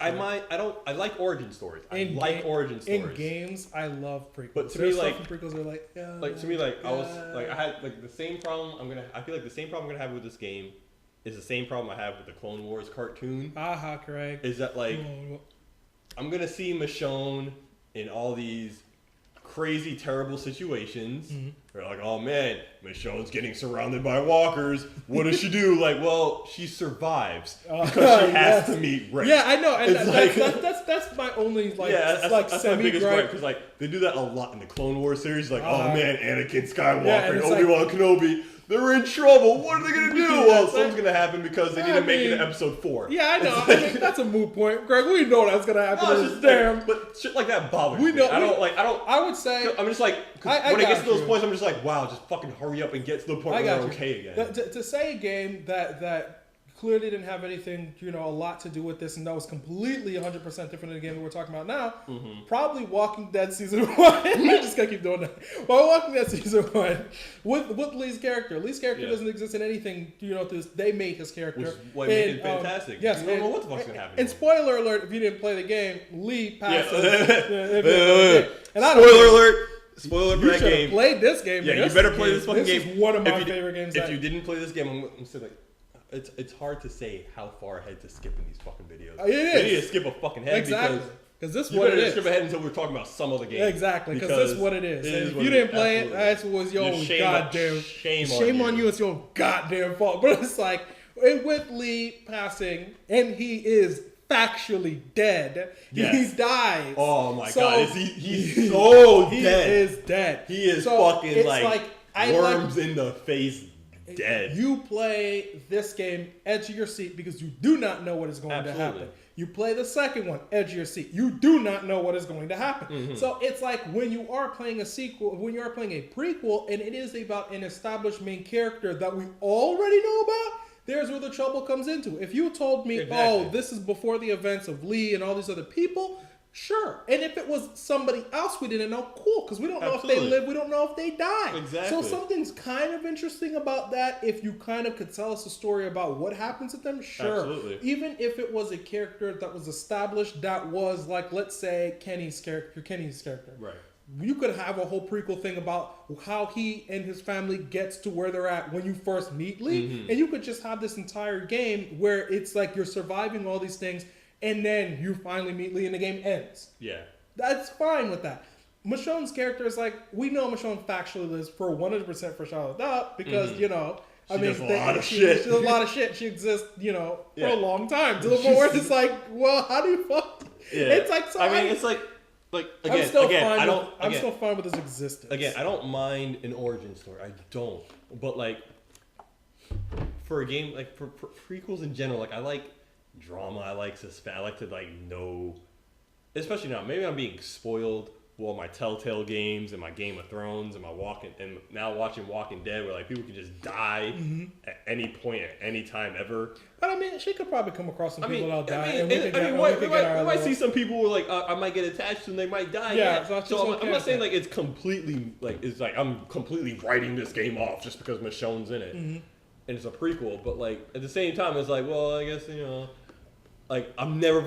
Speaker 2: I like origin stories. I like origin stories.
Speaker 1: In games, I love prequels.
Speaker 2: But to me, like
Speaker 1: prequels are like
Speaker 2: to me, like I was like I had like the same problem. I feel like the same problem I'm gonna have with this game is the same problem I have with the Clone Wars cartoon.
Speaker 1: Aha, correct.
Speaker 2: Is that like I'm gonna see Michonne in all these crazy, terrible situations. Mm-hmm. They're like, oh man, Michonne's getting surrounded by walkers. What does she do? Like, well, she survives because she has to meet Rick.
Speaker 1: Yeah, I know, and that's my only
Speaker 2: that's my biggest gripe because like they do that a lot in the Clone Wars series. Like, oh man, Anakin Skywalker and Obi-Wan Kenobi. They're in trouble. What are they going to do? Well, something's going to happen because they need to make it to episode 4.
Speaker 1: Yeah, I know. I mean, that's a moot point. Greg, we know that's going to happen.
Speaker 2: No, it's just damn. But shit like that bothers me. I
Speaker 1: would say.
Speaker 2: I'm just like, when it gets to those points, I'm just like, wow, just fucking hurry up and get to the point where they're okay again.
Speaker 1: To say a game that clearly didn't have anything, a lot to do with this, and that was completely 100% different than the game that we're talking about now. Mm-hmm. Probably Walking Dead Season 1. I'm just going to keep doing that. Well, Walking Dead Season 1 with Lee's character. Lee's character doesn't exist in anything, they made his character.
Speaker 2: Which is what made it fantastic.
Speaker 1: Yes.
Speaker 2: You don't know what the fuck's going to happen.
Speaker 1: And spoiler alert, if you didn't play the game, Lee passes.
Speaker 2: Spoiler alert. Spoiler for that game.
Speaker 1: You should have played this game.
Speaker 2: Yeah, you better play this fucking game.
Speaker 1: This is one of my favorite games.
Speaker 2: If you didn't play this game, I'm still like, it's hard to say how far ahead to skip in these fucking videos.
Speaker 1: It is.
Speaker 2: You need to skip a fucking head
Speaker 1: because this is what it is.
Speaker 2: Skip ahead until we're talking about some other game.
Speaker 1: Exactly, because this is what it is. And if you didn't play it, that was your own goddamn shame on you. It's your goddamn fault. But it's like with Lee passing, and he is factually dead.
Speaker 2: Yes.
Speaker 1: He dies.
Speaker 2: Oh my god, he's so dead.
Speaker 1: He is dead.
Speaker 2: He is fucking like worms in the face. Dead.
Speaker 1: You play this game edge of your seat because you do not know what is going to happen. You play the second one edge of your seat. You do not know what is going to happen. Mm-hmm. So it's like when you are playing a sequel, when you are playing a prequel, and it is about an established main character that we already know about. There's where the trouble comes into. If you told me, oh, this is before the events of Lee and all these other people, sure. And if it was somebody else we didn't know, cool, because we don't know if they live, we don't know if they die.
Speaker 2: Exactly.
Speaker 1: So something's kind of interesting about that. If you kind of could tell us a story about what happens to them, sure.
Speaker 2: Absolutely.
Speaker 1: Even if it was a character that was established, that was like, let's say, Kenny's character.
Speaker 2: Right.
Speaker 1: You could have a whole prequel thing about how he and his family gets to where they're at when you first meet Lee. And you could just have this entire game where it's like you're surviving all these things and then you finally meet Lee and the game ends.
Speaker 2: Yeah.
Speaker 1: That's fine with that. Michonne's character is like, we know Michonne factually lives for 100% for Charlotte Dutt because,
Speaker 2: she does a lot of shit.
Speaker 1: She does a lot of shit. She exists, for a long time. To the point where it's like, well, how do you fuck?
Speaker 2: Yeah.
Speaker 1: It's like, so
Speaker 2: it's like again,
Speaker 1: I'm still fine with his existence.
Speaker 2: Again, I don't mind an origin story. I don't. But like for a game, like for prequels in general, like I like drama. I like suspense. I like to like know, especially now. Maybe I'm being spoiled well, my Telltale games and my Game of Thrones and now watching Walking Dead, where like people can just die at any point at any time ever.
Speaker 1: But I mean, she could probably come across some people that'll die.
Speaker 2: We might see some people who are like, I might get attached and they might die.
Speaker 1: Yeah,
Speaker 2: so I'm not saying like it's completely like I'm completely writing this game off just because Michonne's in it and it's a prequel. But like at the same time, it's like, well, I guess like I'm never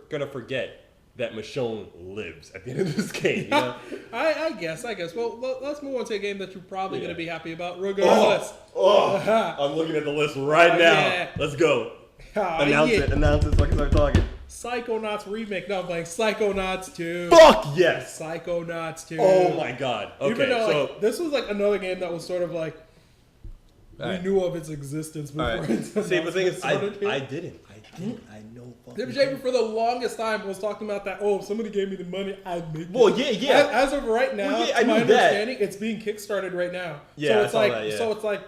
Speaker 2: gonna forget that Michonne lives at the end of this game. You know?
Speaker 1: I guess. Well, let's move on to a game that you're probably going to be happy about, regardless.
Speaker 2: I'm looking at the list right now. Yeah. Let's go. Announce it so I can start talking.
Speaker 1: Psychonauts remake. No, I'm playing Psychonauts 2.
Speaker 2: Fuck yes!
Speaker 1: Psychonauts 2.
Speaker 2: Oh my god. Okay,
Speaker 1: even though, like, this was like another game that was sort of like, we knew of its existence before.
Speaker 2: See, the thing is, I didn't. I know.
Speaker 1: Tim Schafer for the longest time was talking about that. Oh, if somebody gave me the money, I'd make it.
Speaker 2: Well, yeah.
Speaker 1: As of right now, to my understanding, it's being kickstarted right now.
Speaker 2: Yeah,
Speaker 1: so it's like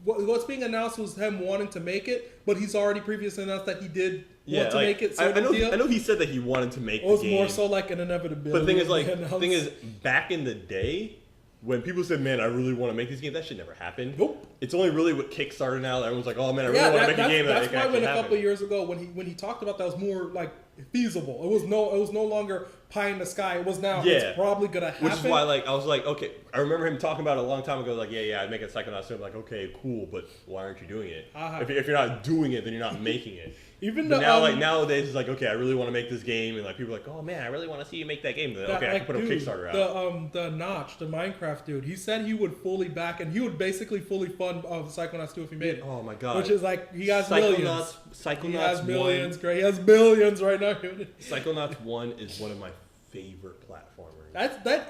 Speaker 1: what's being announced was him wanting to make it, but he's already previously announced that he did want to make it.
Speaker 2: I know he said that he wanted to make.
Speaker 1: It was more so like an inevitability.
Speaker 2: But the thing is, back in the day, when people said, "Man, I really want to make this game," that shit never happened.
Speaker 1: Nope.
Speaker 2: It's only really with Kickstarter now that everyone's like, "Oh man, I really want to make a game."
Speaker 1: That's why when a couple of years ago, when he talked about that, was more like feasible. It was no longer pie in the sky. It was now. It's probably gonna happen.
Speaker 2: Which is why, like, I was like, okay. I remember him talking about it a long time ago. Like, I'd make a Psychonauts 2. I'm like, okay, cool, but why aren't you doing it? If you're not doing it, then you're not making it. Nowadays, it's like, okay, I really want to make this game, and like people are like, oh man, I really want to see you make that game. Then, okay, I can put a Kickstarter out.
Speaker 1: The Notch, the Minecraft dude, he said he would fully back and he would basically fully fund Psychonauts 2 if he made it.
Speaker 2: Oh my god!
Speaker 1: Which is like he has millions.
Speaker 2: Psychonauts
Speaker 1: he has millions.
Speaker 2: 1.
Speaker 1: Great, he has millions right now.
Speaker 2: Psychonauts 1 is one of my favorite platformers.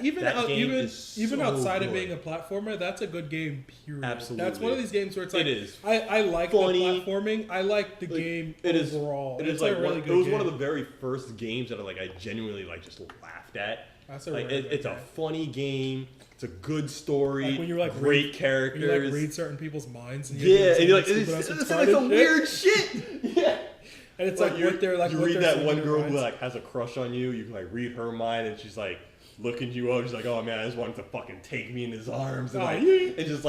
Speaker 1: Even outside of
Speaker 2: good.
Speaker 1: being a platformer, that's a good game. Period.
Speaker 2: Absolutely,
Speaker 1: that's one of these games where it's like
Speaker 2: it is.
Speaker 1: I like
Speaker 2: funny.
Speaker 1: The platforming. I like the game overall.
Speaker 2: It is like really good. It was one of the very first games that I genuinely just laughed at.
Speaker 1: That's a really
Speaker 2: it's a funny game. It's a good story.
Speaker 1: Like when you're
Speaker 2: great characters.
Speaker 1: When you read certain people's minds. And
Speaker 2: you're like, it's like some weird shit. Yeah.
Speaker 1: And it's like what they're like.
Speaker 2: You read that one girl who has a crush on you. You can read her mind, and she's like looking you up. She's like, "Oh man, I just want him to fucking take me in his arms and and just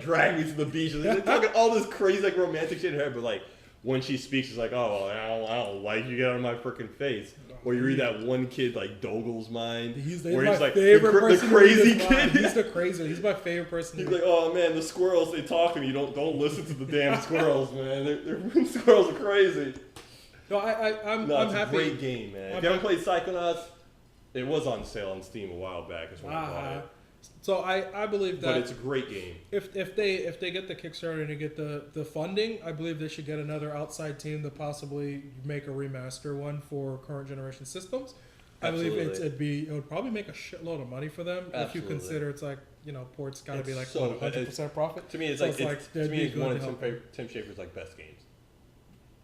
Speaker 2: drag me to the beach." And they're talking all this crazy romantic shit in her head, but when she speaks, it's like, "Oh, well, I don't like you. Get out of my freaking face." Or you read that one kid Dogel's mind.
Speaker 1: He's my favorite person.
Speaker 2: The crazy kid.
Speaker 1: He's the crazy. He's my favorite person.
Speaker 2: He's like, oh man, the squirrels, they talk to me. Don't listen to the damn squirrels, man. They're squirrels are crazy.
Speaker 1: No, I'm
Speaker 2: it's
Speaker 1: happy.
Speaker 2: A great game, man. If you haven't played Psychonauts, it was on sale on Steam a while back. Is when I bought it.
Speaker 1: So I believe that.
Speaker 2: But it's a great game.
Speaker 1: If they get the Kickstarter and they get the funding, I believe they should get another outside team to possibly make a remaster one for current generation systems.
Speaker 2: Absolutely.
Speaker 1: I believe it would probably make a shitload of money for them.
Speaker 2: Absolutely.
Speaker 1: If you consider it's port's got to be 100% profit.
Speaker 2: To me, it's one of Tim Schafer's best games.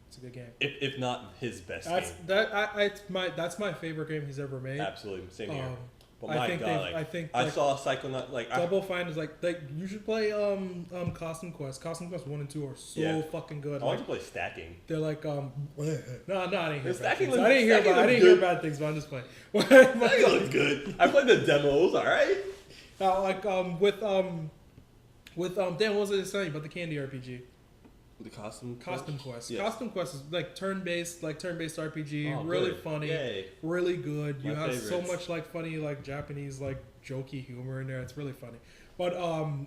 Speaker 1: It's a good game.
Speaker 2: If not his best
Speaker 1: game. That's my favorite game he's ever made.
Speaker 2: Absolutely, same here. But
Speaker 1: I
Speaker 2: saw Psychonauts
Speaker 1: Double Fine is you should play Costume Quest. Costume Quest 1 and 2 are so fucking good.
Speaker 2: I want to play stacking.
Speaker 1: They're no, I didn't hear
Speaker 2: stacking.
Speaker 1: I didn't hear bad things, but I'm just playing.
Speaker 2: Stacking looks good. I played the demos, alright.
Speaker 1: With Dan, what was I saying about the Candy RPG?
Speaker 2: The Costume
Speaker 1: Quest.
Speaker 2: Yes.
Speaker 1: Costume Quest is turn-based RPG, really
Speaker 2: good.
Speaker 1: funny,
Speaker 2: Yay.
Speaker 1: really good. You have
Speaker 2: favorites.
Speaker 1: so much funny Japanese jokey humor in there. It's really funny. But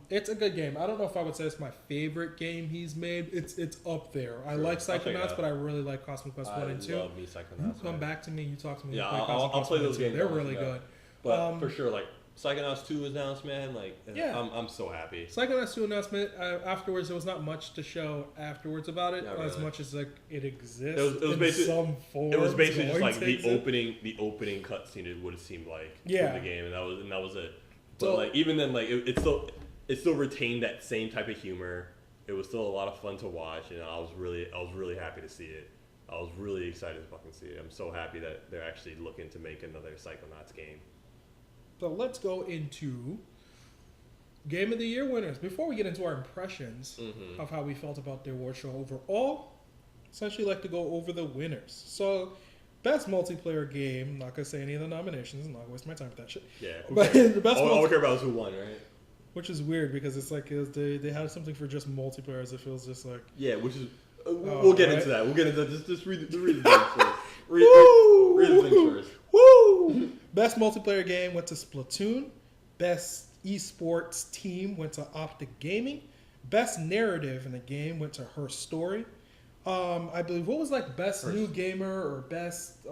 Speaker 1: it's a good game. I don't know if I would say it's my favorite game he's made. It's up there. Sure. I like Psychonauts, but I really like Costume Quest 1 and 2.
Speaker 2: I love me Psychonauts.
Speaker 1: You come back to me. You talk to me.
Speaker 2: Yeah, I'll play those games.
Speaker 1: They're really good.
Speaker 2: But for sure, Psychonauts 2 announced, man. I'm so happy.
Speaker 1: Psychonauts 2 announcement. Afterwards, there was not much to show afterwards about it,
Speaker 2: really.
Speaker 1: As much as it exists.
Speaker 2: It was basically
Speaker 1: some form.
Speaker 2: It was basically just the opening cutscene. It would have seemed like for the game, and that was it. But even then, it still retained that same type of humor. It was still a lot of fun to watch, and I was really happy to see it. I was really excited to fucking see it. I'm so happy that they're actually looking to make another Psychonauts game.
Speaker 1: So let's go into Game of the Year winners. Before we get into our impressions of how we felt about the award show overall, essentially like to go over the winners. So Best multiplayer game. I'm not gonna say any of the nominations. I'm not gonna waste my time with that shit.
Speaker 2: Yeah.
Speaker 1: But the best
Speaker 2: all I care about is who won, right?
Speaker 1: which is weird because it's like they had something for just multiplayer. As it feels just like
Speaker 2: Yeah, which is we'll get into that. We'll get into that. Just read the thing first. Read the thing first.
Speaker 1: Woo! Best multiplayer game went to Splatoon. Best esports team went to Optic Gaming. Best narrative in the game went to Her Story. I believe what was like best new gamer or best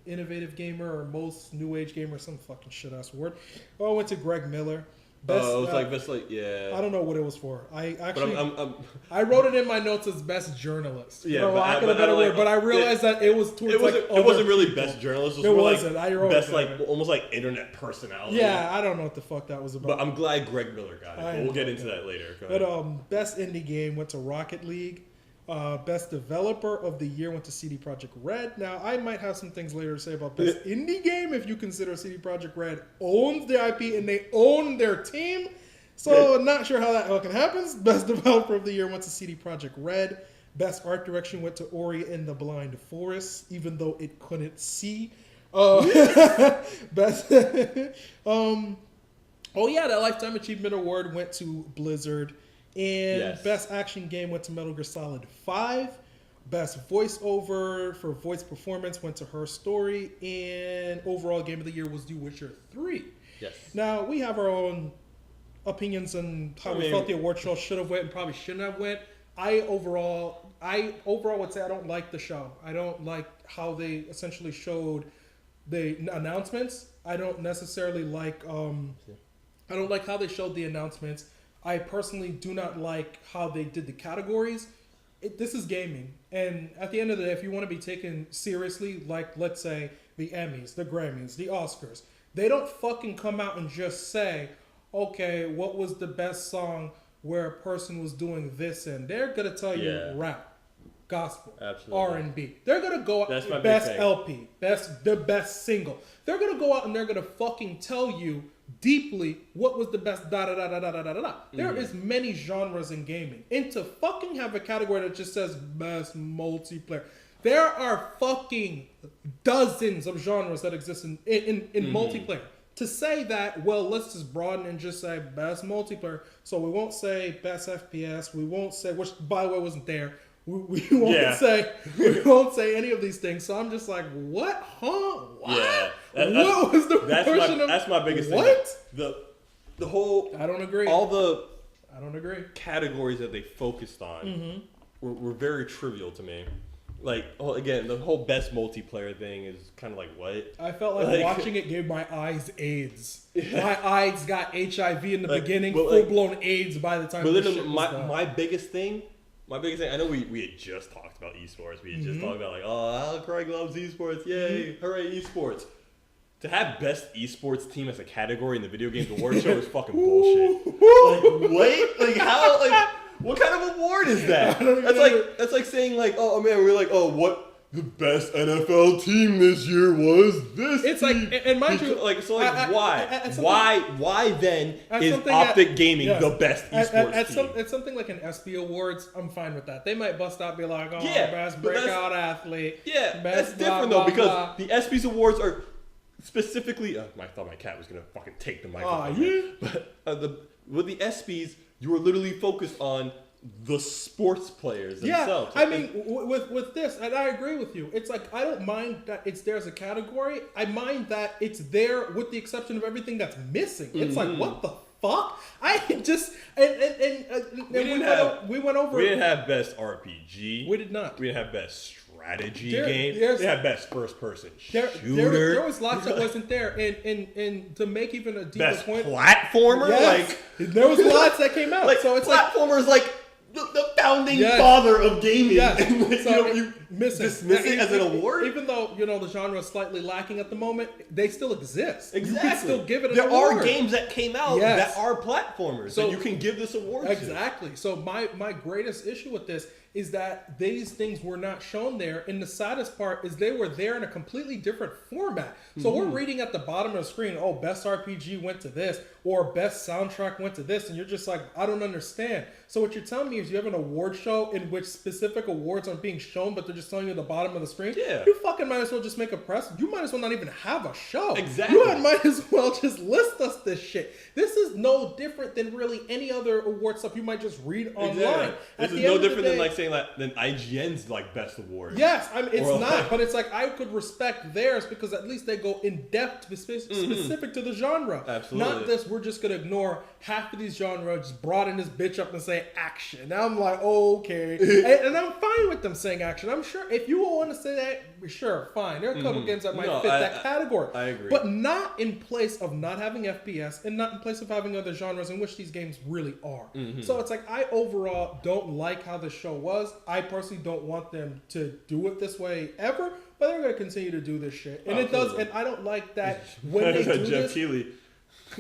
Speaker 1: innovative gamer or most new age gamer, some fucking shit ass word. Oh, it went to Greg Miller. Best,
Speaker 2: it was like best like yeah.
Speaker 1: I don't know what it was for. I actually
Speaker 2: I'm,
Speaker 1: I wrote it in my notes as best journalist.
Speaker 2: Yeah,
Speaker 1: for lack of a better word, but I realized that it was towards
Speaker 2: it wasn't really best journalist. It was
Speaker 1: wasn't.
Speaker 2: Like
Speaker 1: I wrote
Speaker 2: best
Speaker 1: it
Speaker 2: like almost like internet personality.
Speaker 1: Yeah, I don't know what the fuck that was about.
Speaker 2: But I'm glad Greg Miller got it. But we'll get into that later. Go
Speaker 1: But best indie game went to Rocket League. Best developer of the year went to CD Projekt Red. Now, I might have some things later to say about best indie game if you consider CD Projekt Red owns the IP and they own their team. So, not sure how that fucking happens. Best developer of the year went to CD Projekt Red. Best art direction went to Ori and the Blind Forest, even though it couldn't see. Best. Oh yeah, that Lifetime Achievement Award went to Blizzard. And best action game went to Metal Gear Solid 5. Best voiceover for voice performance went to Her Story. And overall game of the year was The Witcher 3.
Speaker 2: Yes.
Speaker 1: Now, we have our own opinions on how we felt the award show should have went and probably shouldn't have went. I overall would say I don't like the show. I don't like how they essentially showed the announcements. I don't necessarily like I don't like how they showed the announcements. I personally do not like how they did the categories. This is gaming. And at the end of the day, if you want to be taken seriously, like, let's say, the Emmys, the Grammys, the Oscars, they don't fucking come out and just say, okay, what was the best song where a person was doing this in? They're going to tell you rap, gospel, R&B. They're going to go out with best LP, the best single. They're going to go out and they're going to fucking tell you deeply what was the best da-da-da-da-da-da-da-da. There is many genres in gaming. And to fucking have a category that just says best multiplayer. There are fucking dozens of genres that exist in multiplayer. To say that, well, let's just broaden and just say best multiplayer. So we won't say best FPS. We won't say, which by the way wasn't there. We won't say any of these things. So I'm just like, what? Huh? What? Yeah. What was the version of?
Speaker 2: That's my biggest thing.
Speaker 1: What?
Speaker 2: The whole.
Speaker 1: I don't agree.
Speaker 2: I don't agree. Categories that they focused on were very trivial to me. Like, again, the whole best multiplayer thing is kind of like, what?
Speaker 1: I felt like watching it gave my eyes AIDS. My eyes got HIV in the beginning, full-blown AIDS by the time this shit was done.
Speaker 2: My biggest thing, I know we had just talked about esports. We had just talked about, like, oh, Craig loves esports. Yay, hooray, esports. To have best esports team as a category in the video games award show is fucking bullshit. Like, what? Like, how? Like, what kind of award is that? That's like saying like, oh man, we're like, oh, what the best NFL team this year was this.
Speaker 1: It's
Speaker 2: team.
Speaker 1: like, and mind you,
Speaker 2: like, so like, why then is Optic Gaming the best esports team?
Speaker 1: It's something like an ESPY Awards. I'm fine with that. They might bust out, be like, oh, best breakout athlete.
Speaker 2: Yeah,
Speaker 1: best
Speaker 2: that's different though because the ESPYs awards are specifically. I thought my cat was gonna fucking take the microphone. But with the ESPYs. You were literally focused on the sports players themselves.
Speaker 1: Yeah, I mean, with this, and I agree with you. It's like, I don't mind that it's there as a category. I mind that it's there with the exception of everything that's missing. It's like, what the fuck? I just, we went over.
Speaker 2: We didn't have best RPG.
Speaker 1: We did not.
Speaker 2: We didn't have best strategy game. We had best first person shooter.
Speaker 1: There was lots that wasn't there, and to make even a deeper
Speaker 2: best
Speaker 1: point,
Speaker 2: platformer.
Speaker 1: Yes, like there was lots that came out.
Speaker 2: Like,
Speaker 1: so it's
Speaker 2: platformers like the founding father of gaming.
Speaker 1: Yes.
Speaker 2: And,
Speaker 1: so
Speaker 2: you dismiss it as an award,
Speaker 1: even though the genre is slightly lacking at the moment. They still exist.
Speaker 2: Exactly.
Speaker 1: You can still give it an
Speaker 2: award. There are
Speaker 1: award.
Speaker 2: games that came out that are platformers, so you can give this award.
Speaker 1: Exactly. To. So my greatest issue with this is that these things were not shown there. And the saddest part is they were there in a completely different format. So we're reading at the bottom of the screen, oh, best RPG went to this, or best soundtrack went to this. And you're just like, I don't understand. So what you're telling me is you have an award show in which specific awards aren't being shown, but they're just just telling you at the bottom of the screen.
Speaker 2: Yeah.
Speaker 1: You fucking might as well just make a press. You might as well not even have a show.
Speaker 2: Exactly.
Speaker 1: You might as well just list us this shit. This is no different than really any other award stuff you might just read online.
Speaker 2: Exactly. This is no different than like saying like than IGN's like best award.
Speaker 1: Yes, I mean it's
Speaker 2: Or
Speaker 1: not,
Speaker 2: like,
Speaker 1: but it's like I could respect theirs because at least they go in depth, specific to the genre.
Speaker 2: Absolutely.
Speaker 1: Not this. We're just gonna ignore half of these genres, just broaden this bitch up and say action. Now I'm like, okay, and I'm fine with them saying action. I'm sure if you want to say that, sure, fine. There are a couple games that might fit that category.
Speaker 2: I agree,
Speaker 1: but not in place of not having FPS and not in place of having other genres in which these games really are. So it's like I overall don't like how the show was. I personally don't want them to do it this way ever, but they're gonna continue to do this shit, and it does. And I don't like that when they do
Speaker 2: Jeff
Speaker 1: this.
Speaker 2: Keighley.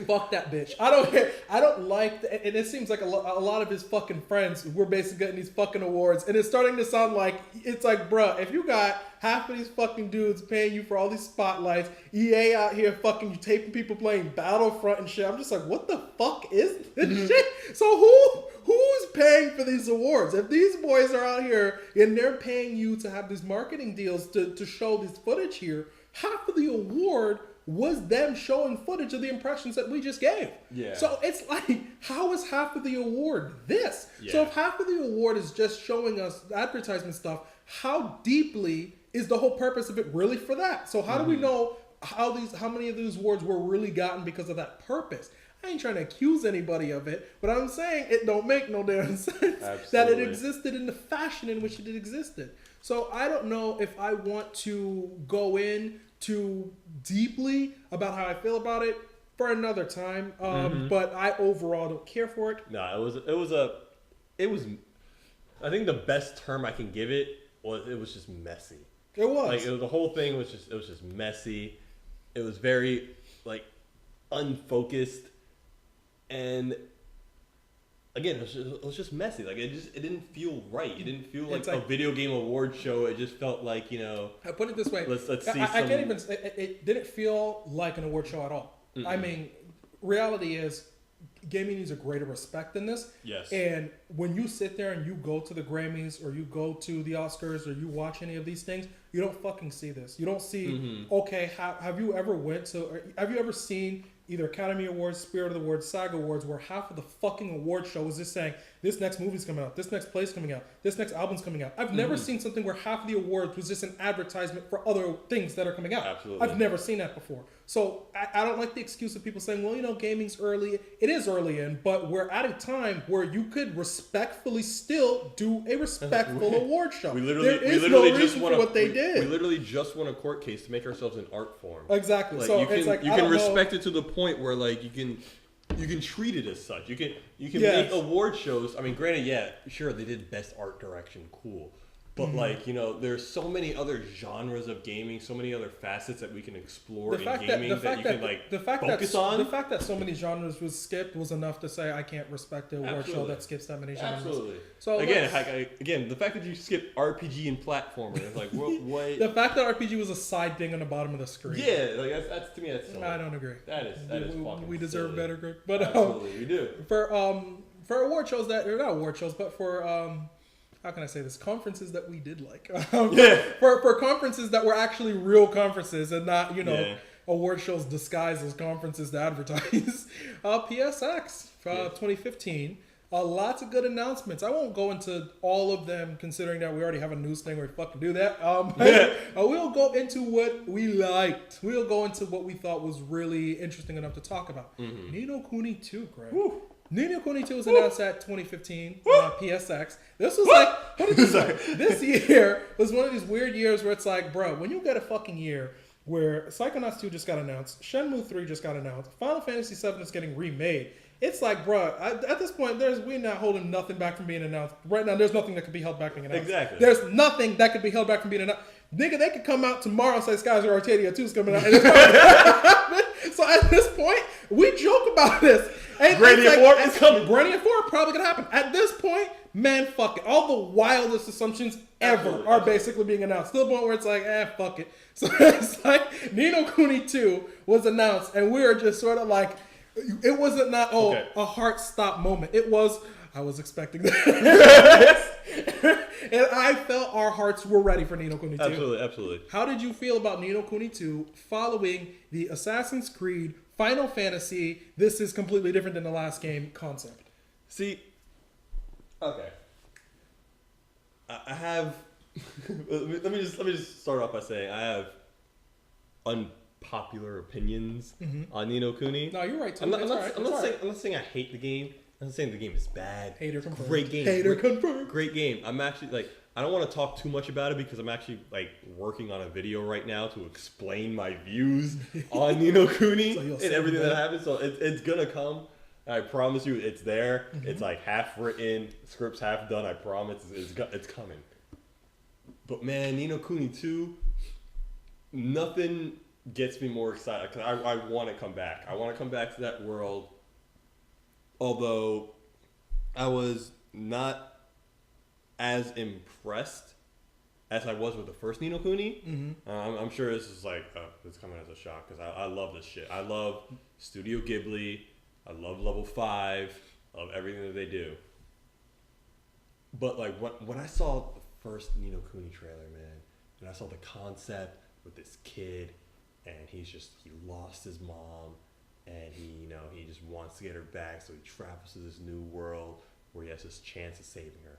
Speaker 1: Fuck that bitch. I don't care. I don't like and it seems like a lot of his fucking friends were basically getting these fucking awards, and it's starting to sound like it's like, bruh, if you got half of these fucking dudes paying you for all these spotlights, EA out here fucking you taping people playing Battlefront and shit, I'm just like, what the fuck is this shit? So who's paying for these awards? If these boys are out here and they're paying you to have these marketing deals to show this footage here, half of the award was them showing footage of the impressions that we just gave.
Speaker 2: Yeah.
Speaker 1: So it's like, how is half of the award this?
Speaker 2: Yeah.
Speaker 1: So if half of the award is just showing us advertisement stuff, how deeply is the whole purpose of it really for that? So how do we know how many of these awards were really gotten because of that purpose? I ain't trying to accuse anybody of it, but I'm saying it don't make no damn sense that it existed in the fashion in which it existed. So I don't know if I want to go in too deeply about how I feel about it for another time. But I overall don't care for it.
Speaker 2: No, it was. I think the best term I can give it was just messy.
Speaker 1: It was
Speaker 2: like the whole thing was just messy. It was very like unfocused, and again, it was just messy. Like it didn't feel right. It didn't feel like a video game award show. It just felt like, you know. I
Speaker 1: put it this way.
Speaker 2: Let's see.
Speaker 1: I can't even. It didn't feel like an award show at all. I mean, reality is, gaming needs a greater respect than this.
Speaker 2: Yes.
Speaker 1: And when you sit there and you go to the Grammys or you go to the Oscars or you watch any of these things, you don't fucking see this. You don't see. Okay, have you ever seen either Academy Awards, Spirit of the Awards, SAG Awards, where half of the fucking award show is just saying, this next movie's coming out, this next play's coming out, this next album's coming out. I've never seen something where half of the awards was just an advertisement for other things that are coming out.
Speaker 2: Absolutely.
Speaker 1: I've never seen that before. So I don't like the excuse of people saying, well, you know, gaming's early. It is early in, but we're at a time where you could respectfully still do a respectful award show.
Speaker 2: We literally just won
Speaker 1: what they did.
Speaker 2: We literally just won a court case to make ourselves an art form.
Speaker 1: Exactly.
Speaker 2: Like,
Speaker 1: So
Speaker 2: you can,
Speaker 1: it's like,
Speaker 2: you can respect it to the point where like you can treat it as such. You can make award shows. I mean, granted, yeah, sure, they did best art direction, cool. But like, you know, there's so many other genres of gaming, so many other facets that we can explore in gaming that you can like focus on.
Speaker 1: The fact that so many genres was skipped was enough to say I can't respect the award show that skips that many genres.
Speaker 2: Absolutely.
Speaker 1: So
Speaker 2: again, the fact that you skip RPG and platformer is like what?
Speaker 1: The fact that RPG was a side thing on the bottom of the screen.
Speaker 2: Yeah, like that's to me that's silly.
Speaker 1: I don't agree.
Speaker 2: That is fucking
Speaker 1: we deserve
Speaker 2: silly.
Speaker 1: better, Greg. But
Speaker 2: absolutely, we do.
Speaker 1: For award shows that are not award shows, but for how can I say this? Conferences that we did like. For conferences that were actually real conferences and not, award shows disguised as conferences to advertise. PSX 2015. Lots of good announcements. I won't go into all of them considering that we already have a news thing where we fucking do that. We'll go into what we liked. We'll go into what we thought was really interesting enough to talk about. Ni no Kuni 2, Greg. Woo. Ni no Kuni 2 was announced at 2015 PSX. This was this year was one of these weird years where it's like, bro, when you get a fucking year where Psychonauts 2 just got announced, Shenmue 3 just got announced, Final Fantasy VII is getting remade. It's like, bro, at this point, we're not holding nothing back from being announced. Right now, there's nothing that could be held back from being announced.
Speaker 2: Exactly.
Speaker 1: There's nothing that could be held back from being announced. Nigga, they could come out tomorrow and say Skies of Arcadia 2 is coming out. And it's coming. So at this point, we joke about this.
Speaker 2: Gradient 4 is coming.
Speaker 1: Gradient 4 probably going to happen. At this point, man, fuck it. All the wildest assumptions ever are basically being announced. To the point where it's like, fuck it. So it's like, Ni no Kuni 2 was announced, and we were just sort of like, it wasn't a heart stop moment. It was, I was expecting that. And I felt our hearts were ready for Ni no Kuni 2.
Speaker 2: Absolutely.
Speaker 1: How did you feel about Ni no Kuni 2 following the Assassin's Creed, Final Fantasy, this is completely different than the last game concept?
Speaker 2: See, okay. I have. let me just start off by saying I have unpopular opinions on Ni no Kuni.
Speaker 1: No, you're right too.
Speaker 2: I'm not saying I hate the game. I'm not saying the game is bad.
Speaker 1: Hater confirmed.
Speaker 2: Great game.
Speaker 1: Hater confirmed.
Speaker 2: Great game. I'm actually like, I don't want to talk too much about it because I'm actually like working on a video right now to explain my views on Ni no Kuni and everything that happens. So it's gonna come. I promise you, it's there. It's like half written, scripts half done. I promise it's coming. But man, Ni no Kuni 2, nothing gets me more excited because I want to come back. I want to come back to that world. Although I was not as impressed as I was with the first Ni no Kuni. I'm sure this is like, it's coming as a shock because I love this shit. I love Studio Ghibli. I love Level 5. I love everything that they do. But like when I saw the first Ni no Kuni trailer, man, and I saw the concept with this kid, and he lost his mom, and he just wants to get her back, so he travels to this new world where he has this chance of saving her.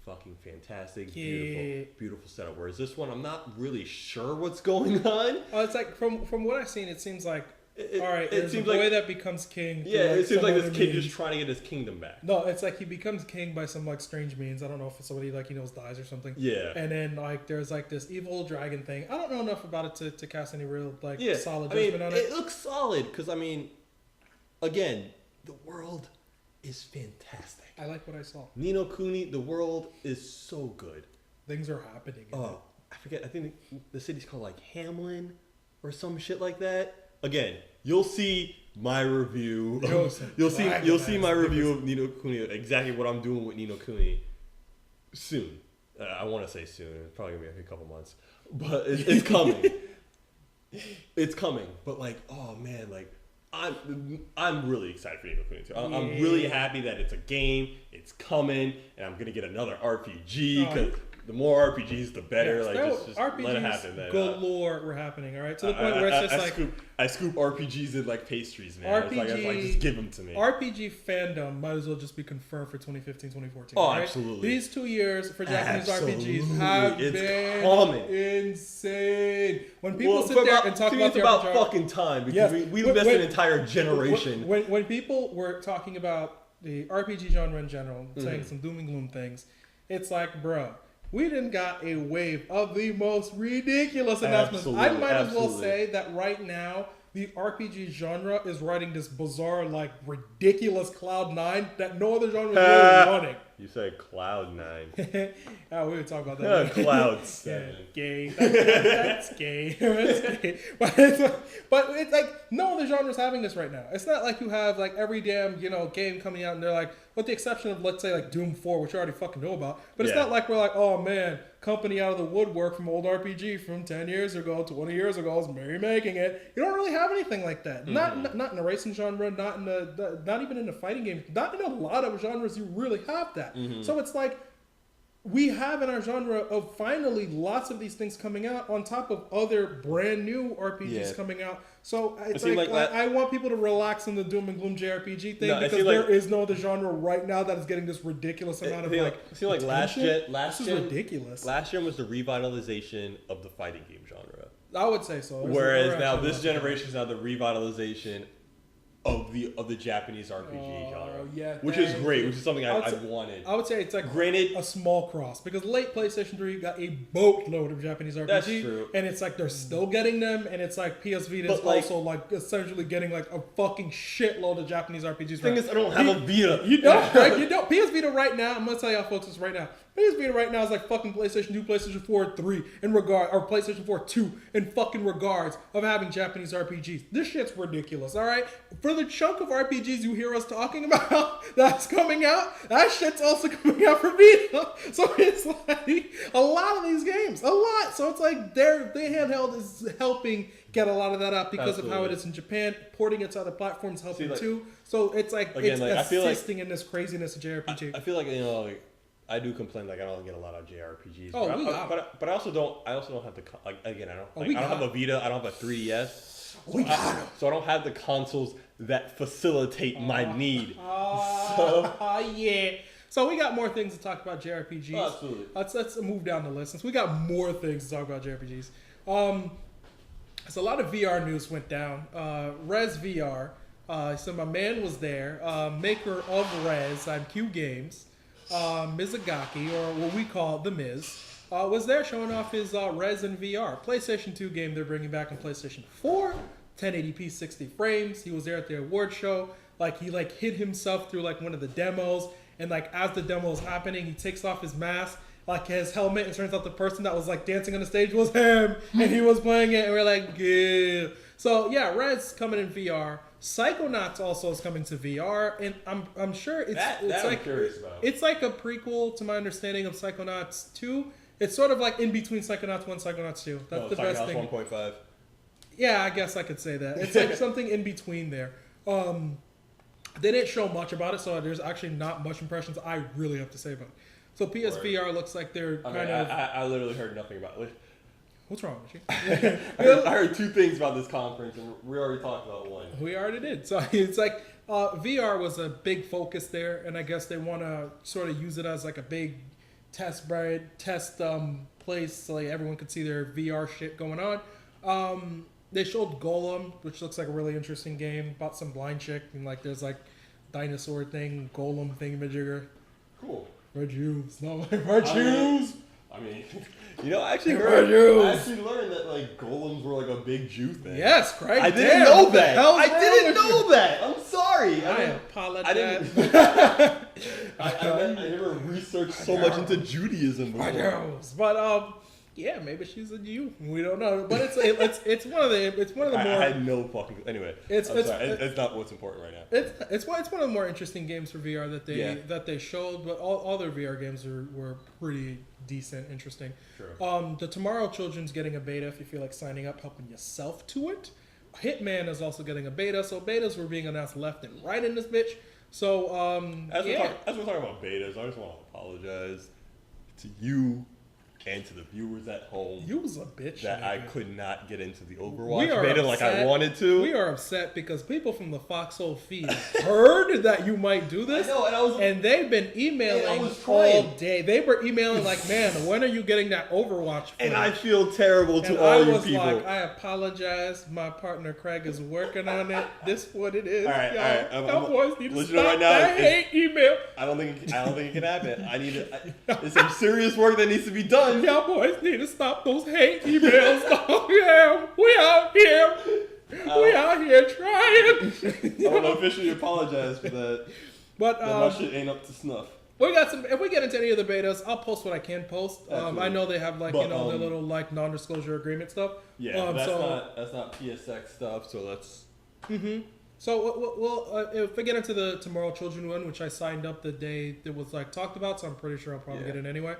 Speaker 2: Fucking fantastic, beautiful setup. Whereas this one, I'm not really sure what's going on.
Speaker 1: It's like from what I've seen, it seems like all right. There's a
Speaker 2: boy
Speaker 1: that becomes king.
Speaker 2: Yeah, it seems like this kid just trying to get his kingdom back.
Speaker 1: No, it's like he becomes king by some like strange means. I don't know if somebody like he knows dies or something.
Speaker 2: Yeah.
Speaker 1: And then like there's like this evil dragon thing. I don't know enough about it to cast any real like solid judgment on it.
Speaker 2: It looks solid because again, the world is fantastic.
Speaker 1: I like what I saw.
Speaker 2: Ni no Kuni, the world is so good.
Speaker 1: Things are happening.
Speaker 2: Oh, I forget. I think the city's called like Hamlin or some shit like that. Again, you'll see my review. You'll see my review of Ni no Kuni, exactly what I'm doing with Ni no Kuni soon. I want to say soon. It's probably gonna be a couple months, but it's coming. It's coming. But like, oh man, like I'm really excited for Ni no Kuni 2. I'm really happy that it's a game. It's coming, and I'm gonna get another RPG because. The more RPGs, the better. Just
Speaker 1: RPGs
Speaker 2: let it happen.
Speaker 1: Galore were happening, all right? To the point where it's just
Speaker 2: I scoop RPGs in like pastries, man. It's like just give them to me.
Speaker 1: RPG fandom might as well just be confirmed for 2015, 2014.
Speaker 2: Oh,
Speaker 1: right?
Speaker 2: absolutely.
Speaker 1: These 2 years for Japanese RPGs have been insane. When people sit there and talk about
Speaker 2: it's about fucking time because we invested an entire generation.
Speaker 1: When people were talking about the RPG genre in general, saying some doom and gloom things, it's like, bro. We done got a wave of the most ridiculous announcements. I might as well say that right now, the RPG genre is riding this bizarre, like, ridiculous Cloud9 that no other genre is really running.
Speaker 2: You said Cloud9.
Speaker 1: Oh, we would talk about that.
Speaker 2: Cloud7.
Speaker 1: Gay. That's gay. That's gay. But it's like, no other genre is having this right now. It's not like you have, like, every damn, game coming out and they're like, with the exception of, let's say, like, Doom 4, which you already fucking know about. But it's not like we're like, oh, man, company out of the woodwork from old RPG from 10 years ago, 20 years ago is remaking it. You don't really have anything like that. Not in the racing genre, not even in the fighting game, not in a lot of genres you really have that. So it's like, we have in our genre of finally lots of these things coming out on top of other brand new RPGs coming out. So it's I want people to relax in the doom and gloom JRPG thing because there is no other genre right now that is getting this ridiculous amount of
Speaker 2: last gen
Speaker 1: ridiculous.
Speaker 2: Last gen was the revitalization of the fighting game genre.
Speaker 1: I would say so.
Speaker 2: Whereas now this generation is now the revitalization of the Japanese RPG genre, which is great, which is something I wanted.
Speaker 1: I would say it's like a small cross because late PlayStation 3 got a boatload of Japanese RPG.
Speaker 2: That's true.
Speaker 1: And it's like they're still getting them, and it's like PS Vita is also like essentially getting like a fucking shitload of Japanese RPGs.
Speaker 2: The thing is, I don't have a Vita.
Speaker 1: You don't, right? You don't. PS Vita right now, I'm gonna tell y'all folks this right now. PS Vita right now is like fucking PlayStation 2, PlayStation 4 3 in regard, or PlayStation 4 2 in fucking regards of having Japanese RPGs. This shit's ridiculous, alright? For the chunk of RPGs you hear us talking about that's coming out, that shit's also coming out for Vita. So it's like a lot of these games, a lot. So it's like their handheld is helping get a lot of that out because of how it is in Japan. Porting it to other platforms helping too. So it's like, again, it's assisting in this craziness of JRPG.
Speaker 2: I feel like, I do complain like I don't get a lot of JRPGs.
Speaker 1: Oh,
Speaker 2: but I also don't have the like again. I don't have a Vita. I don't have a 3DS. So I don't have the consoles that facilitate my need.
Speaker 1: Yeah. So we got more things to talk about JRPGs.
Speaker 2: Oh, absolutely.
Speaker 1: Let's move down the list since we got more things to talk about JRPGs. So a lot of VR news went down. Res VR. So my man was there. Maker of Res on Q Games. Mizugaki, or what we call The Miz, was there showing off his Res in VR. PlayStation 2 game they're bringing back on PlayStation 4, 1080p 60 frames. He was there at the award show. Like, he hid himself through like one of the demos, and like as the demo is happening, he takes off his mask, like his helmet, and turns out the person that was like dancing on the stage was him, and he was playing it, and we're like, yeah. So yeah, Res coming in VR. Psychonauts also is coming to VR, and I'm sure it's like,
Speaker 2: I'm curious about.
Speaker 1: It's like a prequel to my understanding of Psychonauts 2. It's sort of like in between Psychonauts 1 Psychonauts 2. That's the best thing.
Speaker 2: 1.5.
Speaker 1: Yeah, I guess I could say that. It's like something in between there. They didn't show much about it, so there's actually not much impressions I really have to say about it. So PSVR looks like they're
Speaker 2: I literally heard nothing about it.
Speaker 1: What's wrong with you?
Speaker 2: I heard two things about this conference, and we already talked about one.
Speaker 1: We already did. So it's like VR was a big focus there, and I guess they want to sort of use it as like a big test place, so like everyone could see their VR shit going on. They showed Golem, which looks like a really interesting game about some blind chick, and like there's like dinosaur thing, Golem thingamajigger.
Speaker 2: Cool.
Speaker 1: Red juice, not like red juice.
Speaker 2: I mean, I actually learned that like golems were like a big Jew thing.
Speaker 1: Yes, Craig.
Speaker 2: I didn't know that. I didn't know that. I'm sorry.
Speaker 1: I apologize.
Speaker 2: I never researched so much into Judaism before.
Speaker 1: But yeah, maybe she's a Jew. We don't know. But it's one of the more.
Speaker 2: I had no fucking. Anyway, it's not what's important right now.
Speaker 1: It's one of the more interesting games for VR that they showed. But all their VR games were pretty decent, interesting.
Speaker 2: Sure.
Speaker 1: The Tomorrow Children's getting a beta if you feel like signing up, helping yourself to it. Hitman is also getting a beta, so betas were being announced left and right in this bitch. So
Speaker 2: as we're talking about betas, I just want to apologize to you and to the viewers at home.
Speaker 1: You was a bitch.
Speaker 2: That I could not get into the Overwatch beta like I wanted to.
Speaker 1: We are upset because people from the Foxhole feed heard that you might do this.
Speaker 2: I know,
Speaker 1: and they've been emailing all day. They were emailing like, man, when are you getting that Overwatch footage?
Speaker 2: And I feel terrible to all you people. I was
Speaker 1: like, I apologize. My partner Craig is working on it. This is what it is.
Speaker 2: All right.
Speaker 1: Y'all boys need to stop
Speaker 2: right now,
Speaker 1: that hate email.
Speaker 2: I don't think it can happen. There's some serious work that needs to be done.
Speaker 1: Y'all boys need to stop those hate emails. Oh yeah, we out here. We out here trying.
Speaker 2: I want to officially apologize for that.
Speaker 1: But
Speaker 2: my shit ain't up to snuff.
Speaker 1: We got some. If we get into any of the betas, I'll post what I can post. I know they have the little like non-disclosure agreement stuff.
Speaker 2: Yeah, that's not PSX stuff. So that's.
Speaker 1: Mm-hmm. So if we get into the Tomorrow Children one, which I signed up the day it was like talked about, so I'm pretty sure I'll probably get it anyway.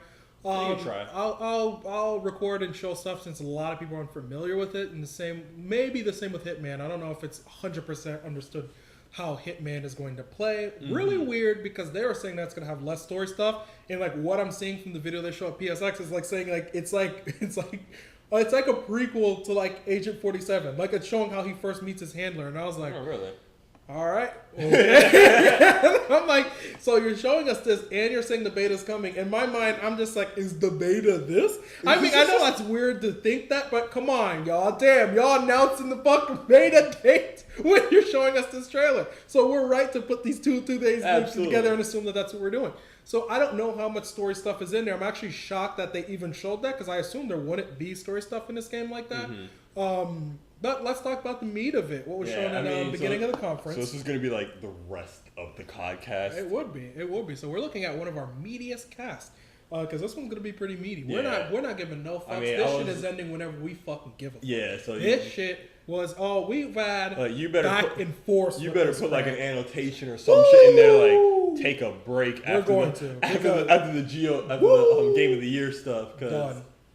Speaker 2: You can try.
Speaker 1: I'll record and show stuff since a lot of people aren't familiar with it, and maybe the same with Hitman. I don't know if it's 100% understood how Hitman is going to play. Mm-hmm. Really weird because they were saying that's going to have less story stuff, and like what I'm seeing from the video they show at PSX is like saying like it's like a prequel to like Agent 47. Like it's showing how he first meets his handler, and I was like,
Speaker 2: oh really?
Speaker 1: All right. Okay. I'm like, so you're showing us this and you're saying the beta's coming. In my mind, I'm just like, is the beta this? I mean, I know that's weird to think that, but come on, y'all. Damn, y'all announcing the fucking beta date when you're showing us this trailer. So we're right to put these two days together and assume that that's what we're doing. So I don't know how much story stuff is in there. I'm actually shocked that they even showed that because I assumed there wouldn't be story stuff in this game like that. Mm-hmm. But let's talk about the meat of it. What was shown at the beginning of the conference.
Speaker 2: So this is going to be like the rest of the podcast.
Speaker 1: It would be. So we're looking at one of our meatiest casts because this one's going to be pretty meaty. We're not giving no fucks. This shit is ending whenever we fucking give a fuck.
Speaker 2: Yeah. So
Speaker 1: this shit was we've had
Speaker 2: you better
Speaker 1: back and forth.
Speaker 2: You better put like an annotation or some shit in there, like take a break after the game of the year stuff.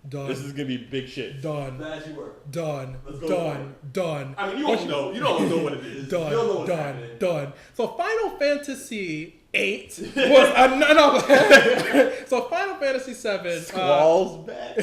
Speaker 1: Done.
Speaker 2: This is gonna be big shit.
Speaker 1: Done.
Speaker 2: Bad you were.
Speaker 1: Done.
Speaker 2: I mean, you don't know what it is.
Speaker 1: Done. So Final Fantasy 8 was no. So Final Fantasy VII.
Speaker 2: Squall's back.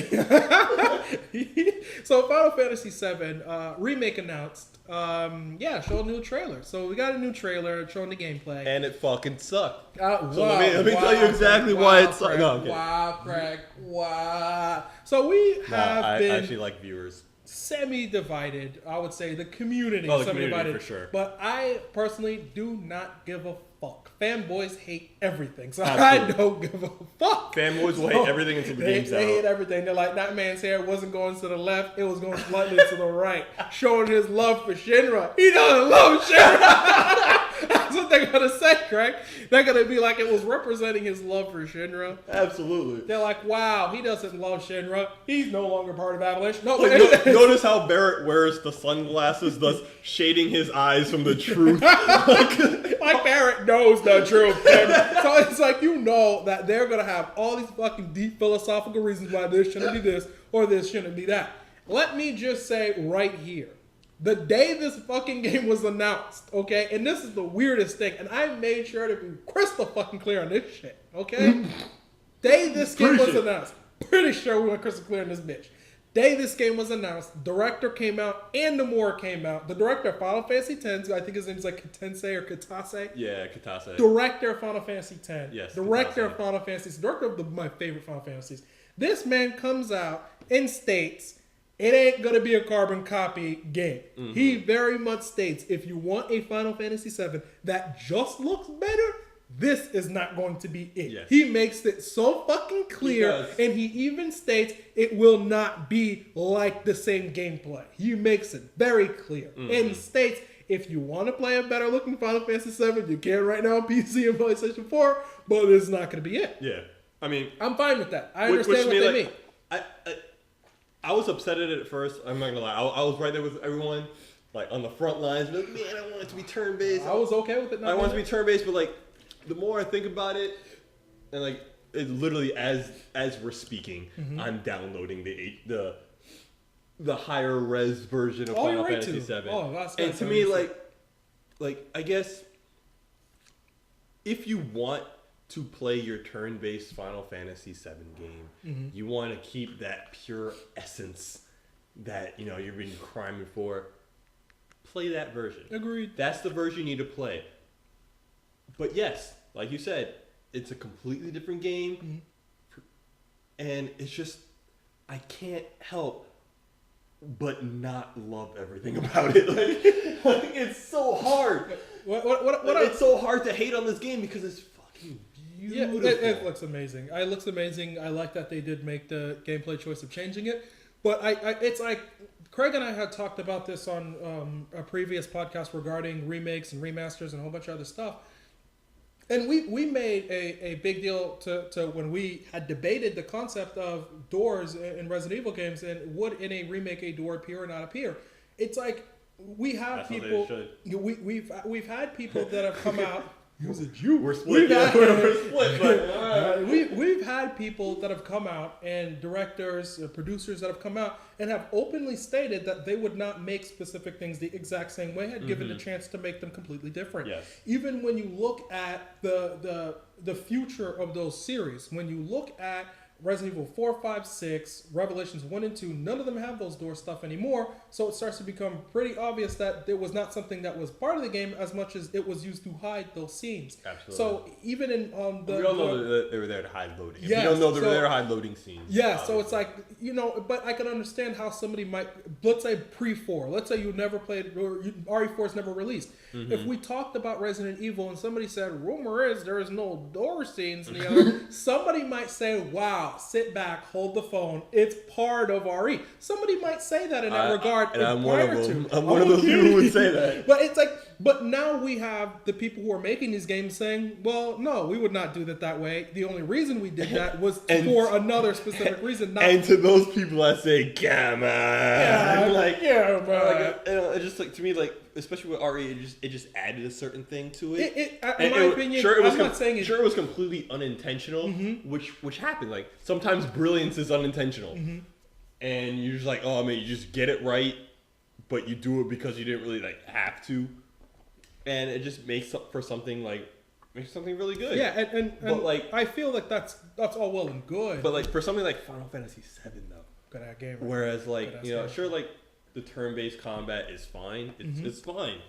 Speaker 1: So Final Fantasy VII remake announced. Showed a new trailer. So we got a new trailer showing the gameplay.
Speaker 2: And it fucking sucked.
Speaker 1: Wow,
Speaker 2: let me tell you exactly why it sucked. No, I'm kidding.
Speaker 1: Wow, Craig. Wow. So we have been
Speaker 2: I actually like viewers.
Speaker 1: Semi-divided. I would say the community
Speaker 2: is
Speaker 1: semi-divided.
Speaker 2: community for sure.
Speaker 1: But I personally do not give a fuck. Fanboys hate everything, so
Speaker 2: Absolutely.
Speaker 1: I don't give a fuck.
Speaker 2: Fanboys will hate everything until the game's out.
Speaker 1: They hate everything. They're like, that man's hair wasn't going to the left, it was going slightly to the right, showing his love for Shinra. He doesn't love Shinra. That's what they're gonna say, Craig. They're gonna be like, it was representing his love for Shinra.
Speaker 2: Absolutely.
Speaker 1: They're like, wow, he doesn't love Shinra. He's no longer part of Avalanche. No,
Speaker 2: notice how Barrett wears the sunglasses, thus shading his eyes from the truth.
Speaker 1: Like Barrett knows the truth. Man. So it's like, you know that they're going to have all these fucking deep philosophical reasons why this shouldn't be this or this shouldn't be that. Let me just say right here, the day this fucking game was announced, okay, and this is the weirdest thing, and I made sure to be crystal fucking clear on this shit, okay? Day this game was announced, pretty sure we went crystal clear on this bitch. Day this game was announced, director came out and Nomura came out. The director of Final Fantasy X, I think his name is like Katense or Katase.
Speaker 2: Yeah, Katase.
Speaker 1: Director of Final Fantasy X.
Speaker 2: Yes.
Speaker 1: Director
Speaker 2: Katase.
Speaker 1: of Final Fantasy. Director of my favorite Final Fantasies. This man comes out and states it ain't gonna be a carbon copy game. Mm-hmm. He very much states if you want a Final Fantasy VII that just looks better, this is not going to be it. Yes. He makes it so fucking clear, and he even states it will not be like the same gameplay. He makes it very clear, and states if you want to play a better looking Final Fantasy VII, you can right now on PC and PlayStation 4, but it's not going to be it.
Speaker 2: Yeah, I mean,
Speaker 1: I'm fine with that. I understand what they mean.
Speaker 2: I was upset at it at first. I'm not gonna lie. I was right there with everyone, like on the front lines. Like, man, I want it to be turn based.
Speaker 1: I was okay with it.
Speaker 2: I want it to be turn based, but like, the more I think about it, and like, it literally as we're speaking, I'm downloading the higher res version of Final Fantasy VII.
Speaker 1: Oh, that's
Speaker 2: and to me, like I guess if you want to play your turn-based Final Fantasy VII game, you want to keep that pure essence that you've been criming for. Play that version.
Speaker 1: Agreed.
Speaker 2: That's the version you need to play. But yes, like you said, it's a completely different game, and it's just I can't help but not love everything about it. Like it's so hard. It's so hard to hate on this game because it's fucking beautiful.
Speaker 1: Yeah, it looks amazing. It looks amazing. I like that they did make the gameplay choice of changing it. But it's like Craig and I had talked about this on a previous podcast regarding remakes and remasters and a whole bunch of other stuff. And we made a big deal to when we had debated the concept of doors in Resident Evil games and would in a remake a door appear or not appear. It's like we have people. We've had people that have come out.
Speaker 2: Use it, you. We're split. We're split.
Speaker 1: We've had people that have come out and directors, producers that have come out and have openly stated that they would not make specific things the exact same way, had given the chance to make them completely different.
Speaker 2: Yes.
Speaker 1: Even when you look at the future of those series, when you look at Resident Evil 4, 5, 6, Revelations 1 and 2, none of them have those door stuff anymore. So it starts to become pretty obvious that there was not something that was part of the game as much as it was used to hide those scenes.
Speaker 2: Absolutely.
Speaker 1: So even in
Speaker 2: we all know that they were there to hide loading.
Speaker 1: Yeah,
Speaker 2: we don't know they were there to hide loading scenes.
Speaker 1: Yeah, obviously. So it's like, but I can understand how somebody might, let's say pre-4, let's say you never played, or RE4 is never released. If we talked about Resident Evil and somebody said, rumor is there is no door scenes in the other, somebody might say, wow, sit back, hold the phone, it's part of RE. Somebody might say that in that regard.
Speaker 2: And I'm one of them. I'm one of those people who would say that.
Speaker 1: But it's like, but now we have the people who are making these games saying, well, no, we would not do that way. The only reason we did that was for another specific reason.
Speaker 2: And to those people I say, come on.
Speaker 1: Yeah,
Speaker 2: like,
Speaker 1: yeah,
Speaker 2: it just like, to me, like, especially with RE, it just added a certain thing to it.
Speaker 1: In my opinion, I'm not saying
Speaker 2: it was completely unintentional, which happened. Like, sometimes brilliance is unintentional. And you're just like, oh, man, you just get it right, but you do it because you didn't really, like, have to. And it just makes up for something, like, make something really good.
Speaker 1: Yeah, and
Speaker 2: but like
Speaker 1: I feel like that's all well and good.
Speaker 2: But like for something like Final Fantasy VII though,
Speaker 1: good at game.
Speaker 2: whereas like sure like the turn-based combat is fine. It's fine.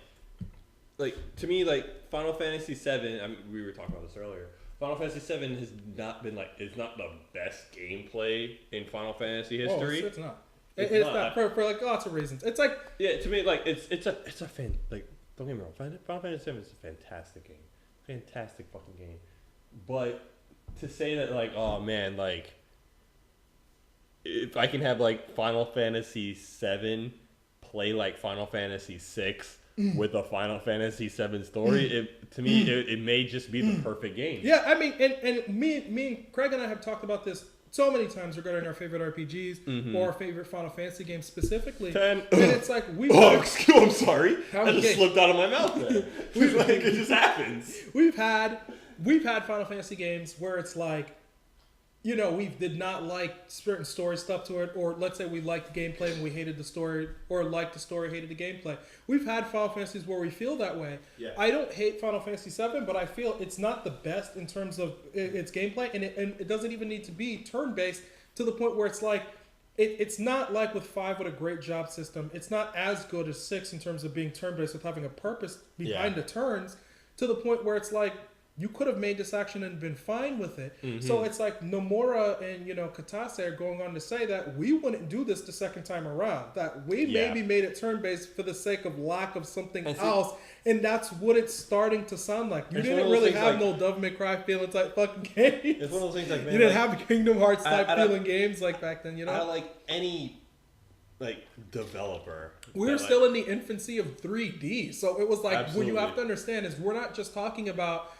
Speaker 2: Like to me, like Final Fantasy VII. I mean, we were talking about this earlier. Final Fantasy VII has not been like it's not the best gameplay in Final Fantasy history.
Speaker 1: It's not. It's not for like lots of reasons. It's like
Speaker 2: to me like it's a fan like don't get me wrong. Final Fantasy VII is a fantastic game, fantastic fucking game. But to say that like oh man like if I can have like Final Fantasy VII play like Final Fantasy VI with a Final Fantasy VII story, to me it may just be the perfect game.
Speaker 1: Yeah, I mean, and me and Craig and I have talked about this so many times regarding our favorite RPGs or our favorite Final Fantasy games specifically. And it's like
Speaker 2: I'm sorry, that just slipped out of my mouth there. Like it just happens.
Speaker 1: We've had Final Fantasy games where it's like, you know, we did not like certain story stuff to it, or let's say we liked the gameplay and we hated the story, or liked the story, hated the gameplay. We've had Final Fantasies where we feel that way.
Speaker 2: Yeah.
Speaker 1: I don't hate Final Fantasy VII, but I feel it's not the best in terms of its gameplay, and it doesn't even need to be turn-based to the point where it's like, it's not like with 5 with a great job system. It's not as good as 6 in terms of being turn-based with having a purpose behind the turns, to the point where it's like, you could have made this action and been fine with it. So it's like Nomura and, Katase are going on to say that we wouldn't do this the second time around. That we maybe made it turn-based for the sake of lack of something else. And that's what it's starting to sound like. You didn't really have no Devil May Cry feeling type fucking games.
Speaker 2: It's one of those things like, man,
Speaker 1: you didn't have Kingdom Hearts type feeling games like back then,
Speaker 2: I like any like developer.
Speaker 1: We were still in the infancy of 3D. So it was like, what you have to understand is we're not just talking about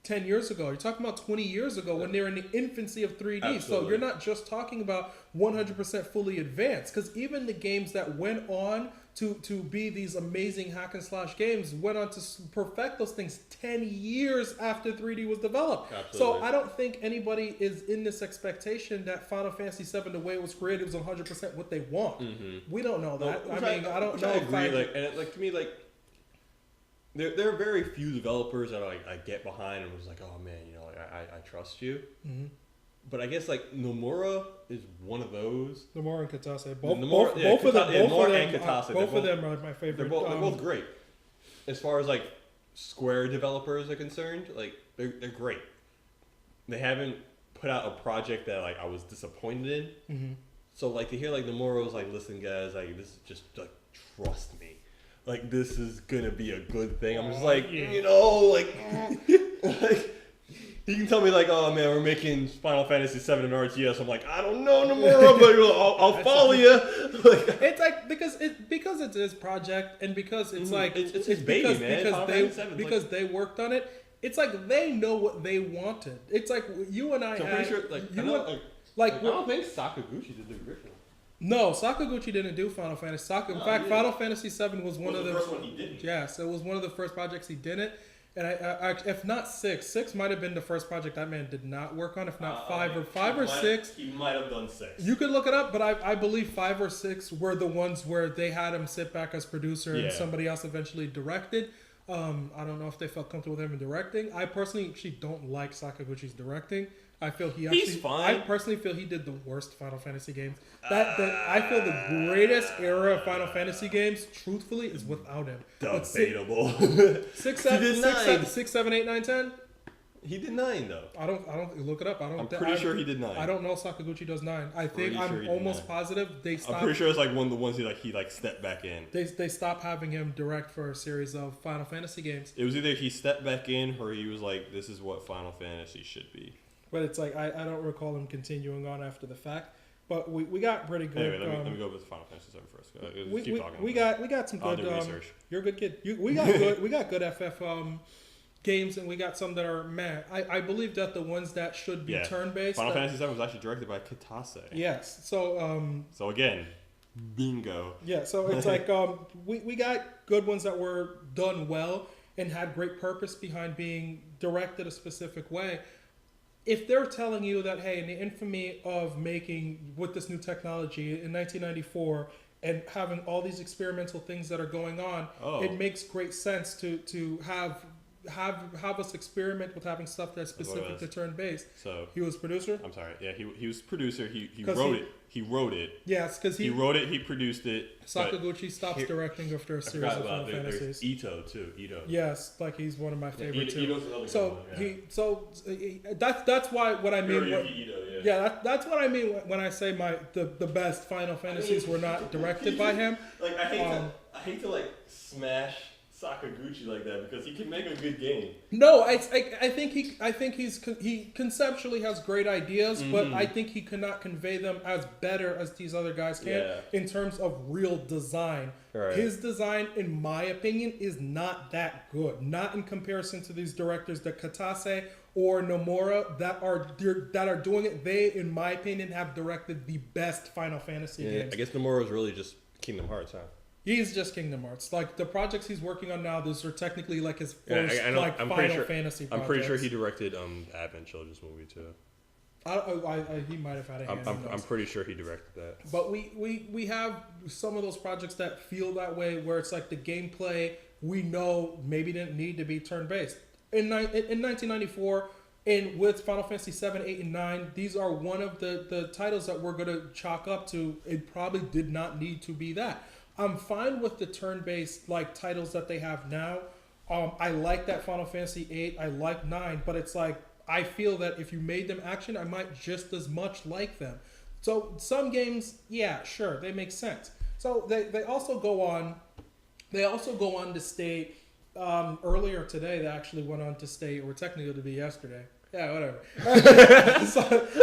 Speaker 1: 10 years ago. You're talking about 20 years ago when they were in the infancy of 3D. Absolutely. So you're not just talking about 100% fully advanced, because even the games that went on to be these amazing hack and slash games went on to perfect those things 10 years after 3D was developed.
Speaker 2: Absolutely.
Speaker 1: So I don't think anybody is in this expectation that Final Fantasy VII, the way it was created, was 100% what they want. We don't know that. I don't know.
Speaker 2: I agree. To me, there are very few developers that I get behind and was like, oh man, I trust you. But I guess like Nomura is one of those.
Speaker 1: Nomura and Katase, both of them are my favorite.
Speaker 2: They're both great. As far as like Square developers are concerned, like they're great. They haven't put out a project that like I was disappointed in. So like to hear like Nomura was like, listen guys, like this is just like trust me. Like this is gonna be a good thing. I'm just like, like he can tell me like, oh man, we're making Final Fantasy VII and RTS. I'm like, I don't know Nomura, but I'll follow you. Like,
Speaker 1: it's like because it's his project and because it's like
Speaker 2: it's his baby, man.
Speaker 1: Because they worked on it. It's like they know what they wanted. It's like you and I.
Speaker 2: So I'm pretty sure, I don't think Sakaguchi did the original.
Speaker 1: No, Sakaguchi didn't do Final Fantasy. In fact, Final Fantasy VII was one of the
Speaker 2: first one he didn't.
Speaker 1: Yes, it was one of the first projects he didn't. And I if not 6 might have been the first project that man did not work on. If not 5 or 6,
Speaker 2: he might have done 6.
Speaker 1: You could look it up, but I believe 5 or 6 were the ones where they had him sit back as producer and somebody else eventually directed. I don't know if they felt comfortable with him in directing. I personally actually don't like Sakaguchi's directing. I feel he's fine. I personally feel he did the worst Final Fantasy games. I feel the greatest era of Final Fantasy games, truthfully, is without him.
Speaker 2: Debatable.
Speaker 1: 6, 7, 8, 9, 10.
Speaker 2: He did 9 though.
Speaker 1: I don't look it up. I'm
Speaker 2: pretty sure he did 9.
Speaker 1: I don't know if Sakaguchi does 9. I'm almost positive they stopped.
Speaker 2: I'm pretty sure it's like one of the ones he stepped back in.
Speaker 1: They stopped having him direct for a series of Final Fantasy games.
Speaker 2: It was either he stepped back in or he was like, this is what Final Fantasy should be.
Speaker 1: But it's like I don't recall him continuing on after the fact. But we got pretty good.
Speaker 2: Anyway, let me go with Final Fantasy VII first.
Speaker 1: Keep talking. We got some good.
Speaker 2: I'll do research.
Speaker 1: You're a good kid. We got good FF games, and we got some that are meh. I believe that the ones that should be turn-based.
Speaker 2: Final Fantasy VII was actually directed by Katase.
Speaker 1: Yes. So.
Speaker 2: So again, bingo.
Speaker 1: Yeah. So it's like we got good ones that were done well and had great purpose behind being directed a specific way. If they're telling you that, hey, in the infamy of making with this new technology in 1994 and having all these experimental things that are going on, it makes great sense to have have us experiment with having stuff that's specific to turn based.
Speaker 2: So
Speaker 1: he was producer.
Speaker 2: I'm sorry. Yeah, he was producer. He wrote it. He wrote it.
Speaker 1: Yes, because
Speaker 2: he wrote it. He produced it.
Speaker 1: Sakaguchi stops directing after a series of Final Fantasies.
Speaker 2: There's Ito too. Ito.
Speaker 1: Yes, like he's one of my favorite too.
Speaker 2: Ito's another
Speaker 1: so
Speaker 2: one,
Speaker 1: that's why what I mean. That's what I mean when I say the best Final Fantasies were not directed by him.
Speaker 2: Like I hate to like smash Sakaguchi like that because he can make a good game.
Speaker 1: No, I think he conceptually has great ideas, but I think he cannot convey them as better as these other guys can in terms of real design. Right. His design, in my opinion, is not that good. Not in comparison to these directors, the Katase or Nomura that are doing it. They, in my opinion, have directed the best Final Fantasy games.
Speaker 2: I guess Nomura is really just Kingdom Hearts, huh?
Speaker 1: He's just Kingdom Hearts. Like the projects he's working on now, those are technically like his first Final Fantasy projects.
Speaker 2: I'm pretty sure he directed Advent Children's movie too.
Speaker 1: He might have had a hand in those.
Speaker 2: I'm pretty sure he directed that.
Speaker 1: But we have some of those projects that feel that way, where it's like the gameplay we know maybe didn't need to be turn based. In 1994, and with Final Fantasy VII, 8, and 9, these are one of the titles that we're gonna chalk up to. It probably did not need to be that. I'm fine with the turn-based like titles that they have now. I like that Final Fantasy 8. I like 9, but it's like I feel that if you made them action, I might just as much like them. So some games, yeah, sure, they make sense. So they also go on. They also go on to state earlier today. They actually went on to state, or technically to be yesterday. Yeah, whatever.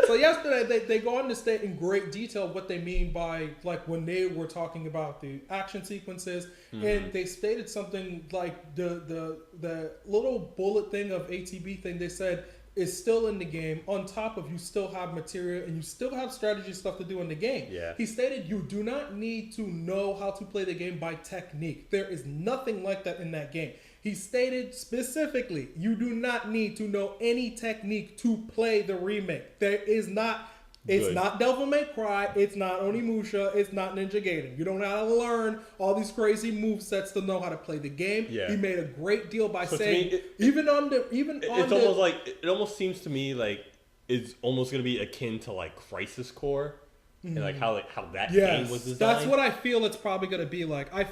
Speaker 1: so yesterday they go on to state in great detail what they mean by like when they were talking about the action sequences, and they stated something like the little bullet thing of ATB thing they said is still in the game. On top of you still have material and you still have strategy stuff to do in the game.
Speaker 2: Yeah.
Speaker 1: He stated you do not need to know how to play the game by technique. There is nothing like that in that game. He stated specifically, you do not need to know any technique to play the remake. There is not, it's not Devil May Cry, it's not Onimusha, it's not Ninja Gaiden. You don't have to learn all these crazy movesets to know how to play the game. Yeah. He made a great deal by saying,
Speaker 2: it almost seems to me like it's almost going to be akin to like Crisis Core and like how that game was designed.
Speaker 1: That's what I feel it's probably going to be like. I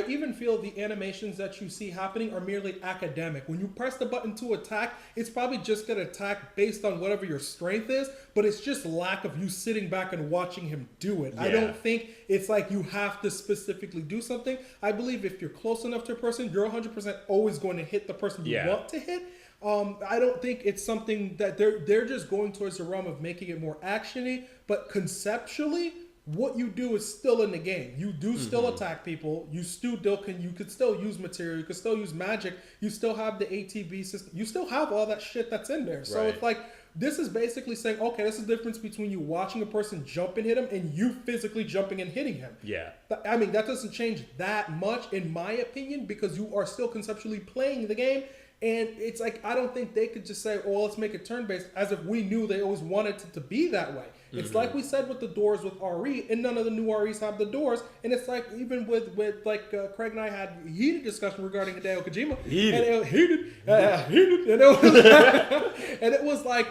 Speaker 1: even feel the animations that you see happening are merely academic. When you press the button to attack, it's probably just going to attack based on whatever your strength is, but it's just lack of you sitting back and watching him do it. Yeah. I don't think it's like you have to specifically do something. I believe if you're close enough to a person, you're 100% always going to hit the person you want to hit. I don't think it's something that they're just going towards the realm of making it more actiony, but conceptually, what you do is still in the game. You do still attack people. You could still use material. You could still use magic. You still have the ATB system. You still have all that shit that's in there. So it's like, this is basically saying, okay, this is the difference between you watching a person jump and hit him and you physically jumping and hitting him.
Speaker 2: Yeah.
Speaker 1: I mean, that doesn't change that much, in my opinion, because you are still conceptually playing the game. And it's like, I don't think they could just say, oh, let's make it turn-based, as if we knew they always wanted it to be that way. It's like we said with the doors with RE, and none of the new REs have the doors. And it's like, even with Craig and I had a heated discussion regarding Hideo Kojima. Heated. And it was like,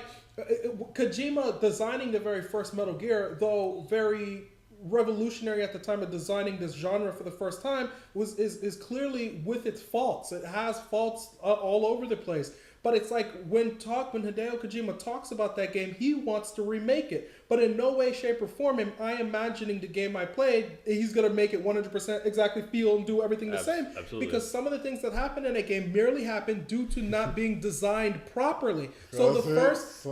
Speaker 1: Kojima designing the very first Metal Gear, though very revolutionary at the time of designing this genre for the first time, is clearly with its faults. It has faults all over the place. But it's like when Hideo Kojima talks about that game, he wants to remake it. But in no way, shape, or form am I imagining the game I played, he's going to make it 100% exactly feel and do everything the same.
Speaker 2: Absolutely.
Speaker 1: Because some of the things that happen in a game merely happen due to not being designed properly. So because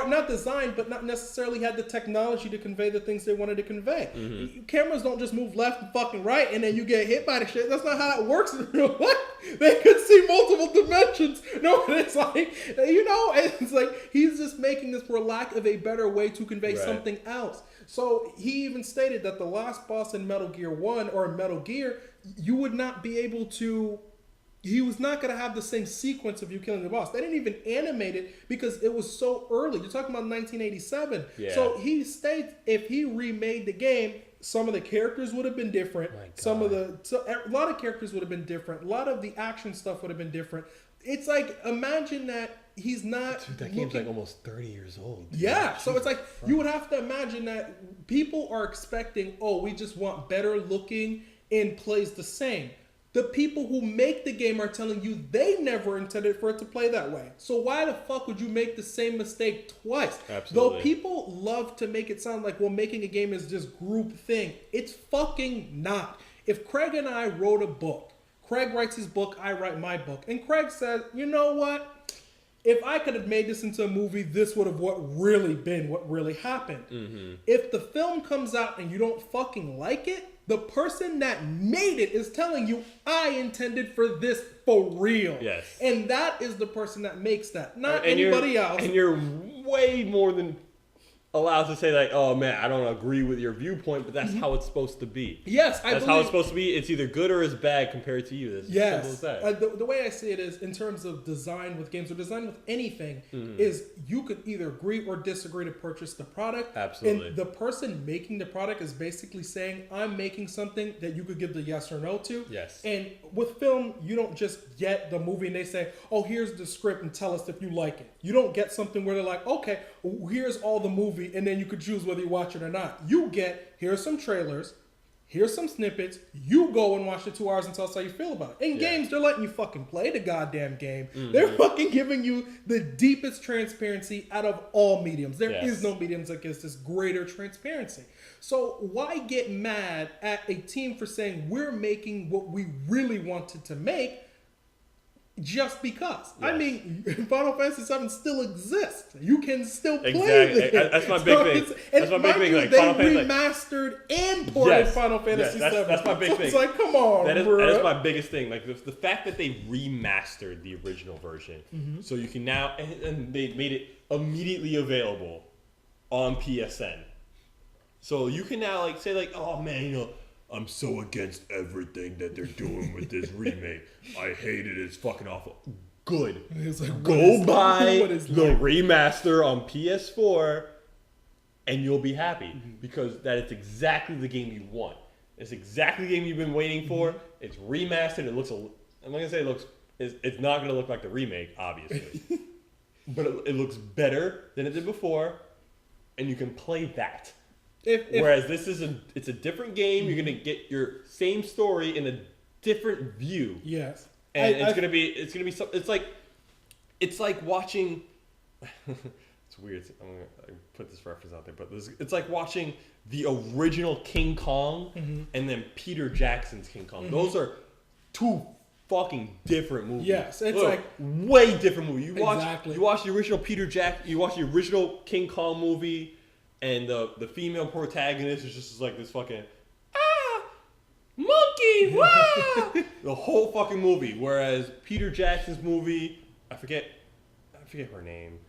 Speaker 1: not designed, but not necessarily had the technology to convey the things they wanted to convey. Cameras don't just move left and fucking right and then you get hit by the shit. That's not how it works in real life. They could see multiple dimensions. No, it's like, it's like he's just making this for lack of a better way to convey something else. So he even stated that the last boss in Metal Gear 1 or Metal Gear, you would not be able to he was not going to have the same sequence of you killing the boss. They didn't even animate it because it was so early. You're talking about 1987.
Speaker 2: Yeah.
Speaker 1: So he states if he remade the game, some of the characters would have been different. A lot of characters would have been different. A lot of the action stuff would have been different. It's like, imagine that he's not.
Speaker 2: Dude, that game's like almost 30 years old. Dude.
Speaker 1: Yeah, so it's like you would have to imagine that people are expecting, oh, we just want better looking and plays the same. The people who make the game are telling you they never intended for it to play that way. So why the fuck would you make the same mistake twice?
Speaker 2: Absolutely.
Speaker 1: Though people love to make it sound like, well, making a game is just group thing. It's fucking not. If Craig and I wrote a book, Craig writes his book, I write my book, and Craig says, you know what? If I could have made this into a movie, this would have what really happened. Mm-hmm. If the film comes out and you don't fucking like it, the person that made it is telling you, I intended for this for real.
Speaker 2: Yes.
Speaker 1: And that is the person that makes that, not anybody else.
Speaker 2: And you're way more than allowed to say like, oh man, I don't agree with your viewpoint, but that's how it's supposed to be.
Speaker 1: Yes,
Speaker 2: that's how it's supposed to be. It's either good or it's bad compared to you. That's
Speaker 1: yes.
Speaker 2: simple as that.
Speaker 1: The way I see it is, in terms of design with games or design with anything, is you could either agree or disagree to purchase the product.
Speaker 2: Absolutely.
Speaker 1: And the person making the product is basically saying, I'm making something that you could give the yes or no to.
Speaker 2: Yes.
Speaker 1: And with film, you don't just get the movie and they say, oh, here's the script and tell us if you like it. You don't get something where they're like, okay, here's all the movie, and then you could choose whether you watch it or not. You get, here's some trailers, here's some snippets, you go and watch the 2 hours and tell us how you feel about it. In games, they're letting you fucking play the goddamn game. Mm-hmm. They're fucking giving you the deepest transparency out of all mediums. There is no mediums that gives this greater transparency. So why get mad at a team for saying we're making what we really wanted to make just because? Yes. I mean, Final Fantasy VII still exists. You can still play it.
Speaker 2: That's my big thing. That's my big thing. Like,
Speaker 1: they remastered and ported Final Fantasy VII.
Speaker 2: That's my big thing.
Speaker 1: It's like, come on,
Speaker 2: that is my biggest thing. Like the fact that they remastered the original version, so you can now, and they made it immediately available on PSN. So you can now like say like, oh man, you know, I'm so against everything that they're doing with this remake. I hate it. It's fucking awful. Good. Like, go buy the remaster on PS4 and you'll be happy. Because that is exactly the game you want. It's exactly the game you've been waiting for. It's remastered. It looks, I'm not going to say it looks, it's not going to look like the remake, obviously. But it looks better than it did before. And you can play that. Whereas this is it's a different game. You're gonna get your same story in a different view.
Speaker 1: Yes,
Speaker 2: and it's gonna be something. It's like watching. It's weird. I'm gonna put this reference out there, but it's like watching the original King Kong and then Peter Jackson's King Kong. Those are two fucking different movies.
Speaker 1: Yes, it's like
Speaker 2: way different movie. You watch the original you watch the original King Kong movie. And the female protagonist is just like this fucking monkey, wow! The whole fucking movie. Whereas Peter Jackson's movie, I forget her name.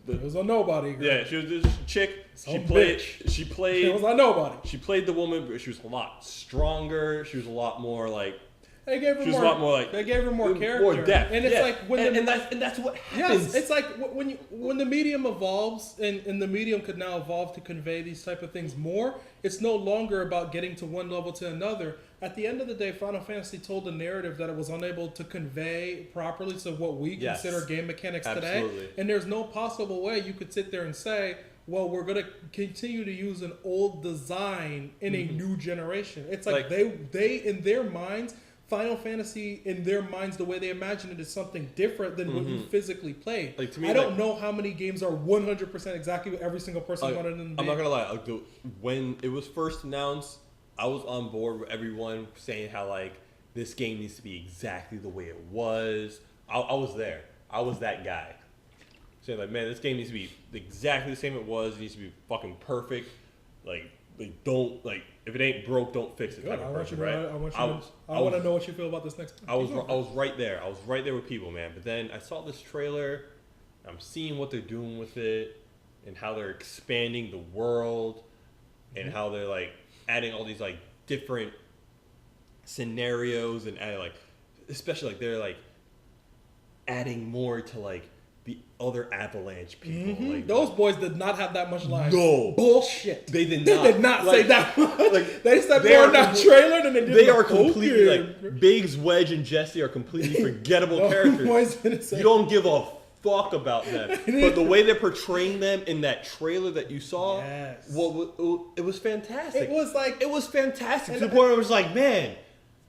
Speaker 1: It was a nobody girl.
Speaker 2: Yeah, she was this chick. She played.
Speaker 1: It was a nobody.
Speaker 2: She played the woman, but she was a lot stronger. She was a lot more like.
Speaker 1: They gave her more character,
Speaker 2: more depth,
Speaker 1: and it's like when
Speaker 2: that's what happens.
Speaker 1: Yes, it's like when the medium evolves, and the medium could now evolve to convey these type of things more. It's no longer about getting to one level to another. At the end of the day, Final Fantasy told a narrative that it was unable to convey properly to what we consider game mechanics today. And there's no possible way you could sit there and say, well, we're going to continue to use an old design in a new generation. It's like they in their minds, Final Fantasy, in their minds, the way they imagine it is something different than what you physically played. Like, to me, I don't know how many games are 100% exactly what every single person wanted in the
Speaker 2: I'm not going to lie. When it was first announced, I was on board with everyone saying how, like, this game needs to be exactly the way it was. I was there. I was that guy. Saying, like, man, this game needs to be exactly the same it was. It needs to be fucking perfect. Like don't, like, if it ain't broke, don't fix it.
Speaker 1: I want to know what you feel about this next.
Speaker 2: I was right there. I was right there with people, man. But then I saw this trailer. I'm seeing what they're doing with it, and how they're expanding the world, and how they're like adding all these like different scenarios and adding like especially like they're like adding more to like the other Avalanche people.
Speaker 1: Mm-hmm.
Speaker 2: Like
Speaker 1: those boys did not have that much line.
Speaker 2: No
Speaker 1: bullshit.
Speaker 2: They did
Speaker 1: They
Speaker 2: not.
Speaker 1: did not say that much.
Speaker 2: Like,
Speaker 1: they said more in that trailer than they did.
Speaker 2: They
Speaker 1: in the
Speaker 2: are completely
Speaker 1: game.
Speaker 2: like Biggs, Wedge, and Jesse are completely forgettable characters. You don't give a fuck about them. But the way they're portraying them in that trailer that you saw, it was fantastic. It was fantastic. To the point where I was like, man,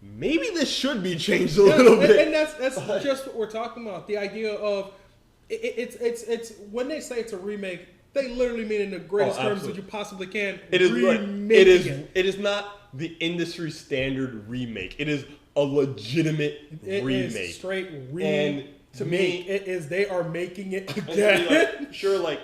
Speaker 2: maybe this should be changed a little bit.
Speaker 1: And that's just what we're talking about. The idea of it's when they say it's a remake, they literally mean it in the greatest terms that you possibly can.
Speaker 2: It is not the industry standard remake. It is a legitimate remake.
Speaker 1: It is straight remake.
Speaker 2: And to me,
Speaker 1: it is. They are making it again.
Speaker 2: Like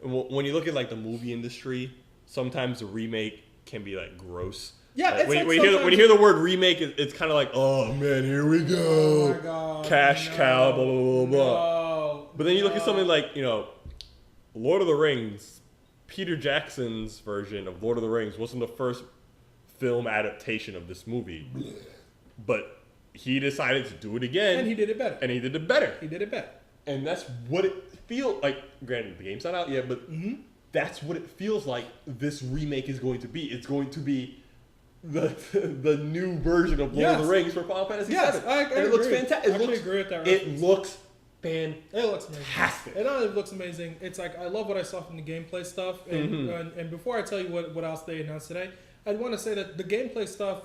Speaker 2: when you look at like the movie industry, sometimes the remake can be like gross.
Speaker 1: Yeah,
Speaker 2: when you hear the word remake, it's kind of like, oh man, here we go,
Speaker 1: oh my God,
Speaker 2: cash cow, blah blah blah blah.
Speaker 1: No,
Speaker 2: but then you look at something like Lord of the Rings. Peter Jackson's version of Lord of the Rings wasn't the first film adaptation of this movie, but he decided to do it again,
Speaker 1: and he did it better.
Speaker 2: He did it better, and that's what it feels like. Granted, the game's not out yet, but that's what it feels like. This remake is going to be. It's going to be the new version of Lord of the Rings for Final Fantasy VII.
Speaker 1: And
Speaker 2: it looks fantastic.
Speaker 1: I agree with that.
Speaker 2: It looks fantastic.
Speaker 1: It looks amazing. It not only looks amazing, it's like I love what I saw from the gameplay stuff. And and before I tell you what else they announced today, I want to say that the gameplay stuff,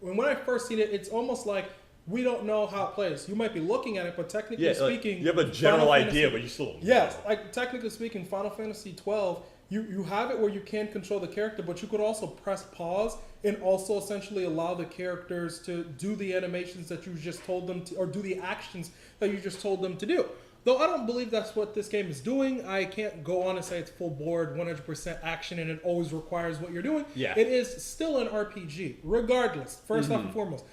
Speaker 1: when I first seen it, it's almost like we don't know how it plays. You might be looking at it, but technically speaking,
Speaker 2: you have a general idea, but you still don't know.
Speaker 1: Yes, like technically speaking, Final Fantasy XII, you have it where you can control the character, but you could also press pause and also essentially allow the characters to do the animations that you just told them to, or do the actions that you just told them to do. Though I don't believe that's what this game is doing. I can't go on and say it's full board, 100% action, and it always requires what you're doing.
Speaker 2: Yeah.
Speaker 1: It is still an RPG, regardless, first off and foremost.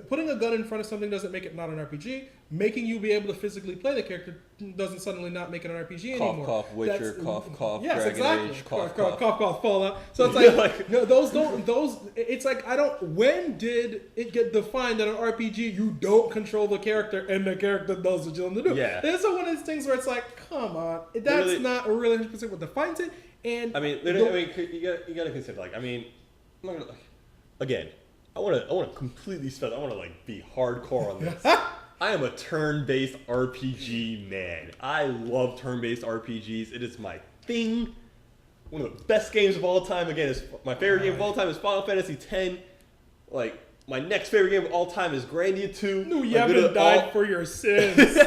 Speaker 1: Putting a gun in front of something doesn't make it not an RPG. Making you be able to physically play the character doesn't suddenly not make it an RPG anymore.
Speaker 2: Cough, Witcher, cough,
Speaker 1: yes,
Speaker 2: Dragon
Speaker 1: exactly.
Speaker 2: Age, cough,
Speaker 1: Fallout. So it's like, no, it's like, when did it get defined that an RPG, you don't control the character and the character does what you want to do?
Speaker 2: Yeah.
Speaker 1: It's one of those things where it's like, come on, that's not really 100% what defines it. And
Speaker 2: I mean, you got to consider, like, I mean, I'm not gonna, again, I want to completely I want to like be hardcore on this. I am a turn-based RPG man. I love turn-based RPGs. It is my thing. One of the best games of all time. Again, my favorite game of all time is Final Fantasy X. Like, my next favorite game of all time is Grandia 2.
Speaker 1: No, you haven't died for your sins.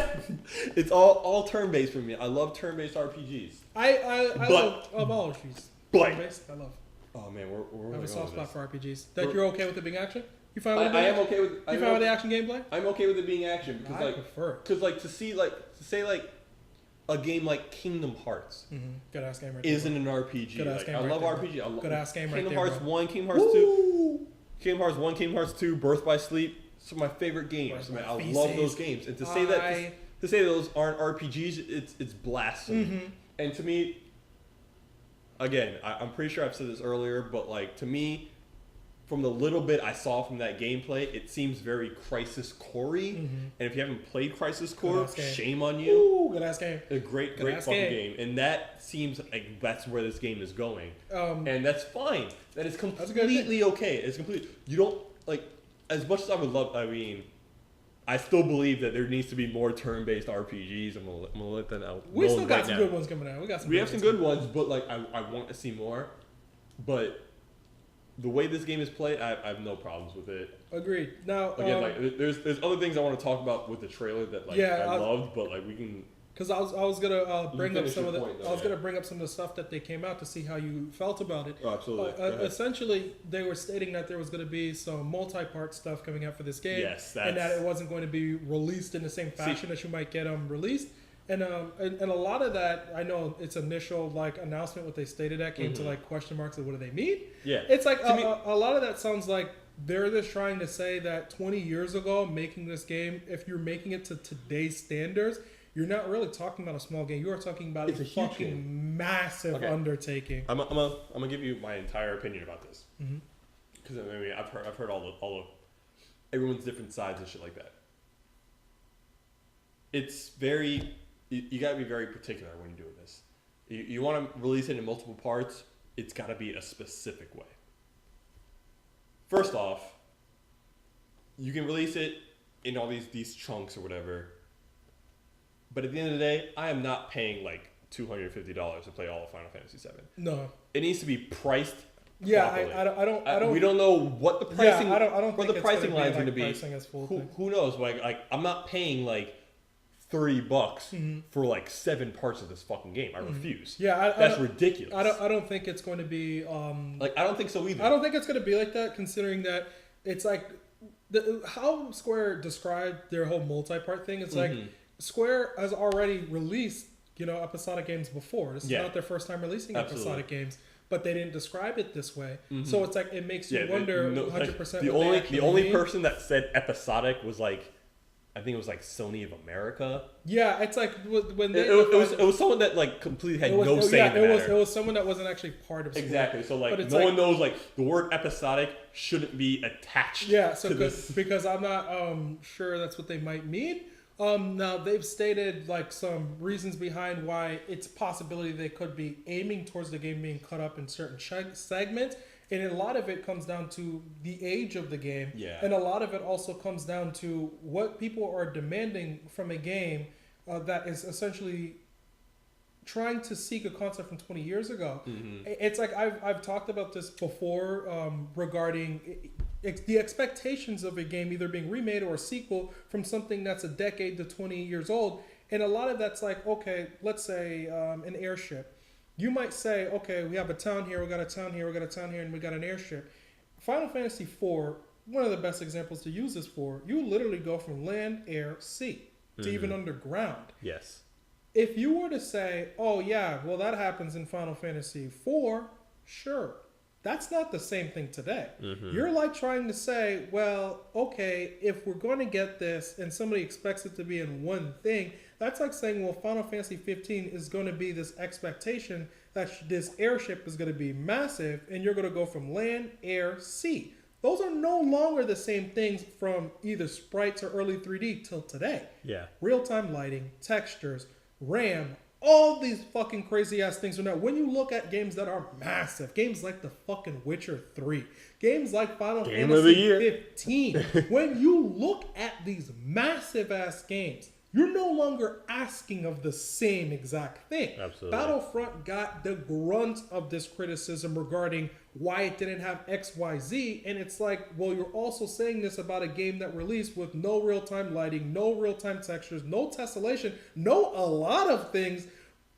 Speaker 2: It's all turn-based for me. I love turn-based RPGs.
Speaker 1: I love all RPGs. Turn-based, I love.
Speaker 2: Oh man, we're
Speaker 1: I have a soft spot for RPGs. That you're okay with it being action? You fine with it?
Speaker 2: I am okay with.
Speaker 1: You fine with the action gameplay?
Speaker 2: I'm okay with it being action because
Speaker 1: I prefer.
Speaker 2: Because to say a game like Kingdom Hearts
Speaker 1: good ass game right
Speaker 2: isn't an RPG.
Speaker 1: Good ass game
Speaker 2: I
Speaker 1: right
Speaker 2: love
Speaker 1: there,
Speaker 2: RPG.
Speaker 1: Good ass game right
Speaker 2: Kingdom
Speaker 1: there,
Speaker 2: Hearts
Speaker 1: bro.
Speaker 2: 1, Kingdom Hearts 2, Kingdom Hearts 1, Kingdom Hearts 2, Birth by Sleep. Some of my favorite games. I love those games. And to say that those aren't RPGs, it's blasphemy. And to me, again, I'm pretty sure I've said this earlier, but like to me, from the little bit I saw from that gameplay, it seems very Crisis Core-y. And if you haven't played Crisis Core, shame on you.
Speaker 1: Ooh, good ass game.
Speaker 2: A great fucking game. And that seems like that's where this game is going. And that's fine. That is completely okay. It's completely. You don't like as much as I would love. I mean, I still believe that there needs to be more turn-based RPGs. I'm gonna let that out.
Speaker 1: We still got some good ones coming out. We
Speaker 2: have some good ones, but like I want to see more. But the way this game is played, I have no problems with it.
Speaker 1: Agreed. Now
Speaker 2: again, like there's other things I want to talk about with the trailer that like I loved, but like we can.
Speaker 1: Because I was gonna bring up some of gonna bring up some of the stuff that they came out to see how you felt about it.
Speaker 2: Oh, absolutely.
Speaker 1: Essentially, they were stating that there was going to be some multi-part stuff coming out for this game, and that it wasn't going to be released in the same fashion that you might get released. And a lot of that, I know its initial like announcement, what they stated that came to like question marks of what do they mean.
Speaker 2: Yeah,
Speaker 1: it's like a lot of that sounds like they're just trying to say that 20 years ago, making this game, if you're making it to today's standards, you're not really talking about a small game. You are talking about a fucking massive undertaking.
Speaker 2: I'm gonna give you my entire opinion about this because I mean I've heard all everyone's different sides and shit like that. It's very, you gotta be very particular when you're doing this. You want to release it in multiple parts, it's gotta be a specific way. First off, you can release it in all these chunks or whatever, but at the end of the day, I am not paying like $250 to play all of Final Fantasy VII.
Speaker 1: No.
Speaker 2: It needs to be priced.
Speaker 1: Yeah,
Speaker 2: properly.
Speaker 1: I don't.
Speaker 2: We don't know what the pricing.
Speaker 1: Yeah, I don't
Speaker 2: what
Speaker 1: think
Speaker 2: the pricing
Speaker 1: it's
Speaker 2: line is
Speaker 1: going
Speaker 2: going
Speaker 1: to
Speaker 2: to be.
Speaker 1: Pricing full
Speaker 2: Who knows? Like I'm not paying like $30 for like 7 parts of this fucking game. I refuse.
Speaker 1: Yeah,
Speaker 2: that's ridiculous.
Speaker 1: I don't think it's going to be.
Speaker 2: Like I don't think so either.
Speaker 1: I don't think it's going to be like that, considering that it's like how Square described their whole multi-part thing. It's like Square has already released, episodic games before. This is not their first time releasing episodic games, but they didn't describe it this way. So it's like it makes you wonder 100%.
Speaker 2: The only person that said episodic was like, I think it was like Sony of America.
Speaker 1: Yeah, it's like when they
Speaker 2: it was someone that like completely had no say in the matter.
Speaker 1: It was someone that wasn't actually part of Square.
Speaker 2: Exactly. So like no one knows like the word episodic shouldn't be attached.
Speaker 1: Yeah. So
Speaker 2: to this.
Speaker 1: because I'm not sure that's what they might mean. Now they've stated like some reasons behind why it's a possibility they could be aiming towards the game being cut up in certain segments. And a lot of it comes down to the age of the game.
Speaker 2: Yeah.
Speaker 1: And a lot of it also comes down to what people are demanding from a game that is essentially trying to seek a concept from 20 years ago. It's like I've talked about this before regarding the expectations of a game either being remade or a sequel from something that's a decade to 20 years old. And a lot of that's like, okay, let's say an airship. You might say, okay, we have a town here, we got a town here, we got a town here, and we got an airship. Final Fantasy IV, one of the best examples to use this for, you literally go from land, air, sea, to even underground.
Speaker 2: Yes.
Speaker 1: If you were to say, oh yeah, well that happens in Final Fantasy IV, sure. That's not the same thing today. You're like trying to say, well, okay, if we're going to get this and somebody expects it to be in one thing, that's like saying, well, Final Fantasy 15 is going to be this expectation that this airship is going to be massive and you're going to go from land, air, sea. Those are no longer the same things from either sprites or early 3D till today.
Speaker 2: Yeah.
Speaker 1: Real-time lighting, textures, RAM, all these fucking crazy ass things are now. When you look at games that are massive, games like the fucking Witcher 3, games like Final Fantasy 15, when you look at these massive ass games, you're no longer asking of the same exact thing.
Speaker 2: Absolutely.
Speaker 1: Battlefront got the grunt of this criticism regarding why it didn't have XYZ, and it's like, well, you're also saying this about a game that released with no real-time lighting, no real-time textures, no tessellation, no a lot of things,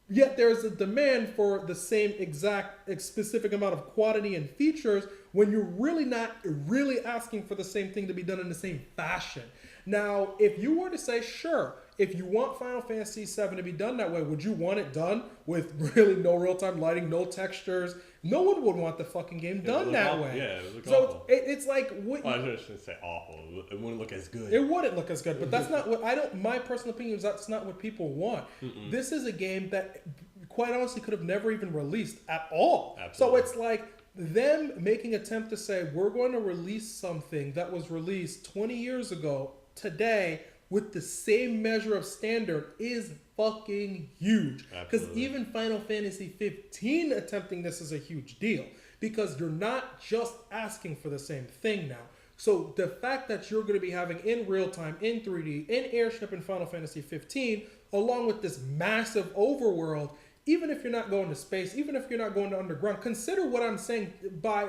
Speaker 1: yet there's a demand for the same exact specific amount of quantity and features when you're really not really asking for the same thing to be done in the same fashion. Now, if you were to say, sure, if you want Final Fantasy VII to be done that way, would you want it done with really no real-time lighting, no textures? No one would want the fucking game done that way.
Speaker 2: Yeah, it would look
Speaker 1: so
Speaker 2: awful.
Speaker 1: It's like...
Speaker 2: I shouldn't say awful. It wouldn't look as good.
Speaker 1: It wouldn't look as good, but that's not what... My personal opinion is that's not what people want. This is a game that, quite honestly, could have never even released at all.
Speaker 2: Absolutely.
Speaker 1: So it's like them making an attempt to say, we're going to release something that was released 20 years ago today with the same measure of standard is fucking huge. Because even Final Fantasy 15 attempting this is a huge deal. Because you're not just asking for the same thing now. So the fact that you're going to be having in real time, in 3D, in airship in Final Fantasy 15, along with this massive overworld, even if you're not going to space, even if you're not going to underground, consider what I'm saying by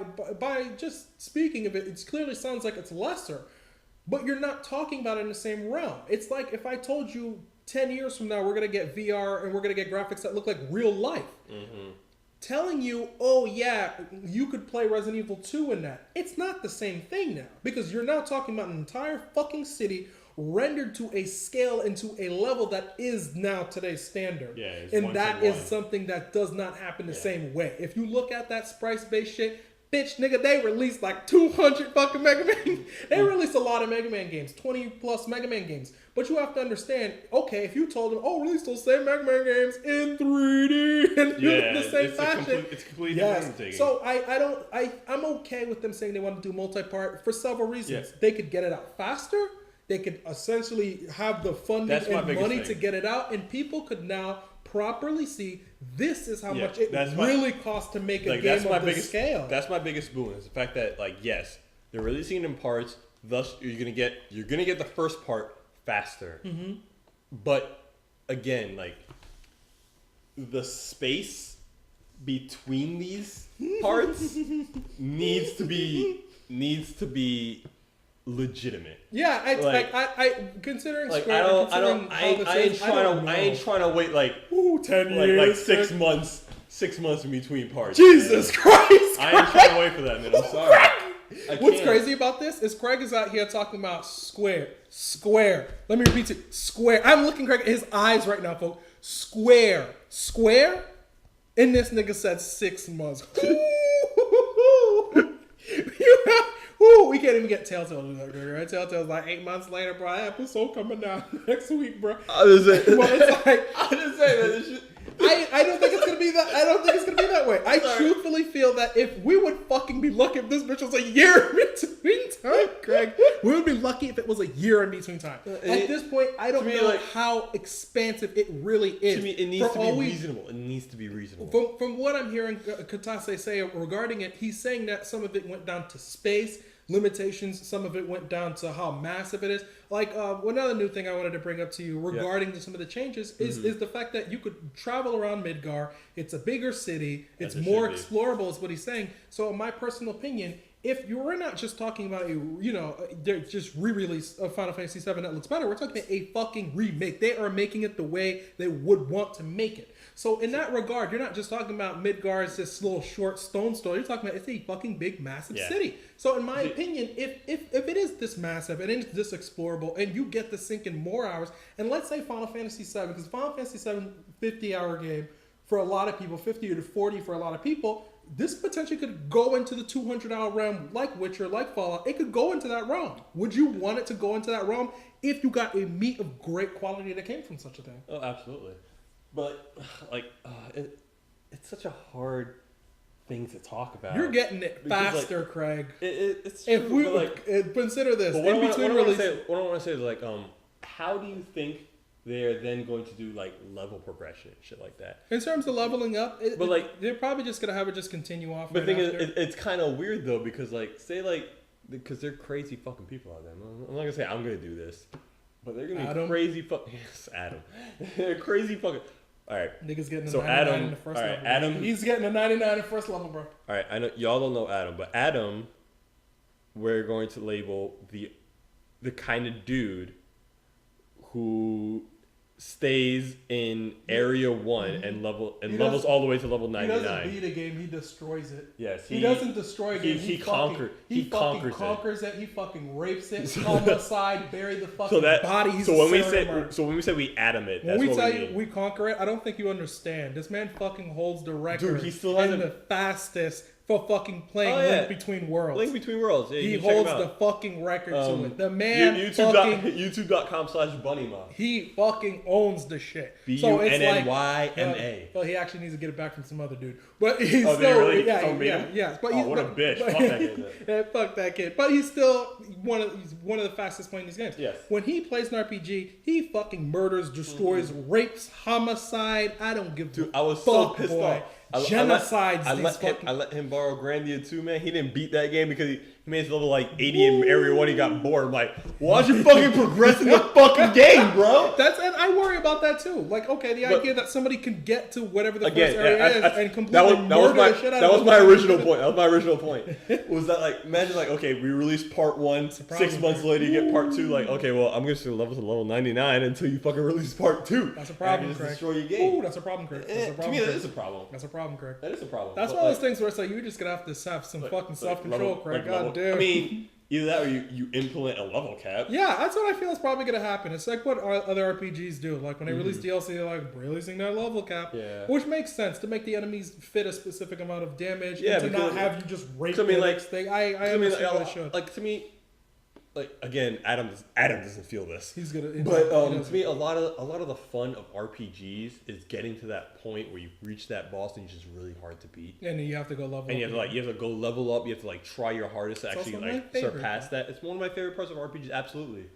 Speaker 1: just speaking of it. It clearly sounds like it's lesser. But you're not talking about it in the same realm. It's like if I told you 10 years from now we're going to get VR and we're going to get graphics that look like real life. Telling you, oh yeah, you could play Resident Evil 2 in that. It's not the same thing now. Because you're now talking about an entire fucking city rendered to a scale and to a level that is now today's standard.
Speaker 2: Yeah,
Speaker 1: and that is something that does not happen the same way. If you look at that sprites-based shit, Bitch, nigga, they released like 200 fucking Mega Man. They released a lot of Mega Man games, 20 plus Mega Man games. But you have to understand, okay, if you told them, oh, release those same Mega Man games in 3D and the same fashion.
Speaker 2: It's completely different.
Speaker 1: So I'm okay with them saying they want to do multi-part for several reasons.
Speaker 2: Yeah.
Speaker 1: They could get it out faster. They could essentially have the funding and money to get it out, and people could now properly see this is how much it really costs to make a game of this scale.
Speaker 2: That's my biggest boon is the fact that yes, they're releasing it in parts. Thus, you're gonna get the first part faster. Mm-hmm. But again, the space between these parts needs to be legitimate.
Speaker 1: Yeah, I considering Square,
Speaker 2: I ain't trying to wait
Speaker 1: 10 years,
Speaker 2: 6 months. 6 months in between parts.
Speaker 1: Jesus Christ!
Speaker 2: I ain't trying to wait for that, man. I'm sorry.
Speaker 1: What's crazy about this is Craig is out here talking about Square. Let me repeat it. Square. I'm looking Craig at his eyes right now, folks. Square. And this nigga said 6 months. We can't even get Telltale to do that, right? Telltale's like 8 months later, bro. I have episode coming down next week, bro.
Speaker 2: I just say
Speaker 1: that this shit. I don't think it's gonna be that. I don't think it's gonna be that way. I truthfully feel that if we would fucking be lucky if this bitch was a year in between time, Craig, we would be lucky if it was a year in between time. At this point, I don't know how expansive it really is.
Speaker 2: To me, it needs to be reasonable. It needs to be reasonable.
Speaker 1: From what I'm hearing Katase say regarding it, he's saying that some of it went down to space limitations. Some of it went down to how massive it is. Another new thing I wanted to bring up to you regarding some of the changes is the fact that you could travel around Midgar. It's a bigger city. It's more explorable is what he's saying. So in my personal opinion, if you were not just talking about just re-release of Final Fantasy VII that looks better, we're talking about a fucking remake. They are making it the way they would want to make it. So in that regard, you're not just talking about Midgar as this little short stone store. You're talking about it's a fucking big, massive city. So in my opinion, if it is this massive and it's this explorable and you get to sink in more hours, and let's say Final Fantasy VII, because Final Fantasy VII 50-hour game for a lot of people, 50 to 40 for a lot of people, this potentially could go into the 200-hour realm like Witcher, like Fallout. It could go into that realm. Would you want it to go into that realm if you got a meat of great quality that came from such a thing?
Speaker 2: Oh, absolutely. But it's such a hard thing to talk about.
Speaker 1: You're getting it faster, Craig.
Speaker 2: It's true.
Speaker 1: If we consider this,
Speaker 2: what I want to say is how do you think they're then going to do level progression and shit like that?
Speaker 1: In terms of leveling up, they're probably just gonna have it just continue off.
Speaker 2: But the thing is, it's kind of weird though because because they're crazy fucking people out there. I'm not gonna say I'm gonna do this, but they're gonna be crazy fucking. Yes, Adam. They're crazy fucking. All right,
Speaker 1: niggas getting a 99 in the first level.
Speaker 2: Adam,
Speaker 1: he's getting a 99 in the first level, bro.
Speaker 2: All right, I know y'all don't know Adam, but Adam, we're going to label the kind of dude who stays in area 1 and levels all the way to level 99.
Speaker 1: He doesn't beat a game, he destroys it.
Speaker 2: Yes,
Speaker 1: he doesn't destroy a game.
Speaker 2: He conquers
Speaker 1: it. He fucking rapes it. Homicide, bury the fucking body.
Speaker 2: So when we say we Adam it, that's
Speaker 1: when we
Speaker 2: what
Speaker 1: tell
Speaker 2: we
Speaker 1: you
Speaker 2: mean.
Speaker 1: we conquer it, I don't think you understand. This man fucking holds the record.
Speaker 2: Dude, he still has
Speaker 1: the fastest for fucking playing Link Between Worlds.
Speaker 2: Link Between Worlds. Yeah,
Speaker 1: he holds the fucking record to it. The man
Speaker 2: YouTube.com/bunnyma.
Speaker 1: He fucking owns the shit.
Speaker 2: BUNNYMA.
Speaker 1: Well, he actually needs to get it back from some other dude. But he's
Speaker 2: still,
Speaker 1: really?
Speaker 2: Yeah.
Speaker 1: But
Speaker 2: what a bitch. Fuck that kid.
Speaker 1: Yeah, fuck that kid. But he's still one of the fastest playing these games.
Speaker 2: Yes.
Speaker 1: When he plays an RPG, he fucking murders, destroys, rapes, homicide. I don't give a fuck.
Speaker 2: I was so pissed off.
Speaker 1: Genocides.
Speaker 2: I let him borrow Grandia too, man. He didn't beat that game because he made his level 80 in area 1. He got bored. I'm like, why don't you fucking progress in the fucking game, bro?
Speaker 1: And I worry about that too. The idea that somebody can get to whatever the first area is and completely murder the shit out of it.
Speaker 2: That was my original point. Was that imagine okay, we released part 1, 6 months later you get part 2. Okay, well I'm just gonna level to level 99 until you fucking release part 2.
Speaker 1: That's a problem,
Speaker 2: just
Speaker 1: Craig.
Speaker 2: Destroy your game.
Speaker 1: Ooh, that's a problem, Craig.
Speaker 2: To me, that is a problem.
Speaker 1: That's a problem, Craig.
Speaker 2: That is a problem.
Speaker 1: That's one of those things where it's you're just gonna have to have some fucking self-control, Craig. God damn.
Speaker 2: I mean, Either that or you implement a level cap.
Speaker 1: Yeah, that's what I feel is probably going to happen. It's like what other RPGs do. Like when they release DLC, they're like releasing their level cap, which makes sense to make the enemies fit a specific amount of damage and to not have you just rape the next thing. I understand what it should.
Speaker 2: Like to me, like again, Adam doesn't feel this.
Speaker 1: He's gonna.
Speaker 2: But to me, a lot of the fun of RPGs is getting to that point where you reach that boss and it's just really hard to beat.
Speaker 1: And then you have to go level up.
Speaker 2: And you have to go level up. You have to like try your hardest to actually like surpass that. It's one of my favorite parts of RPGs, absolutely.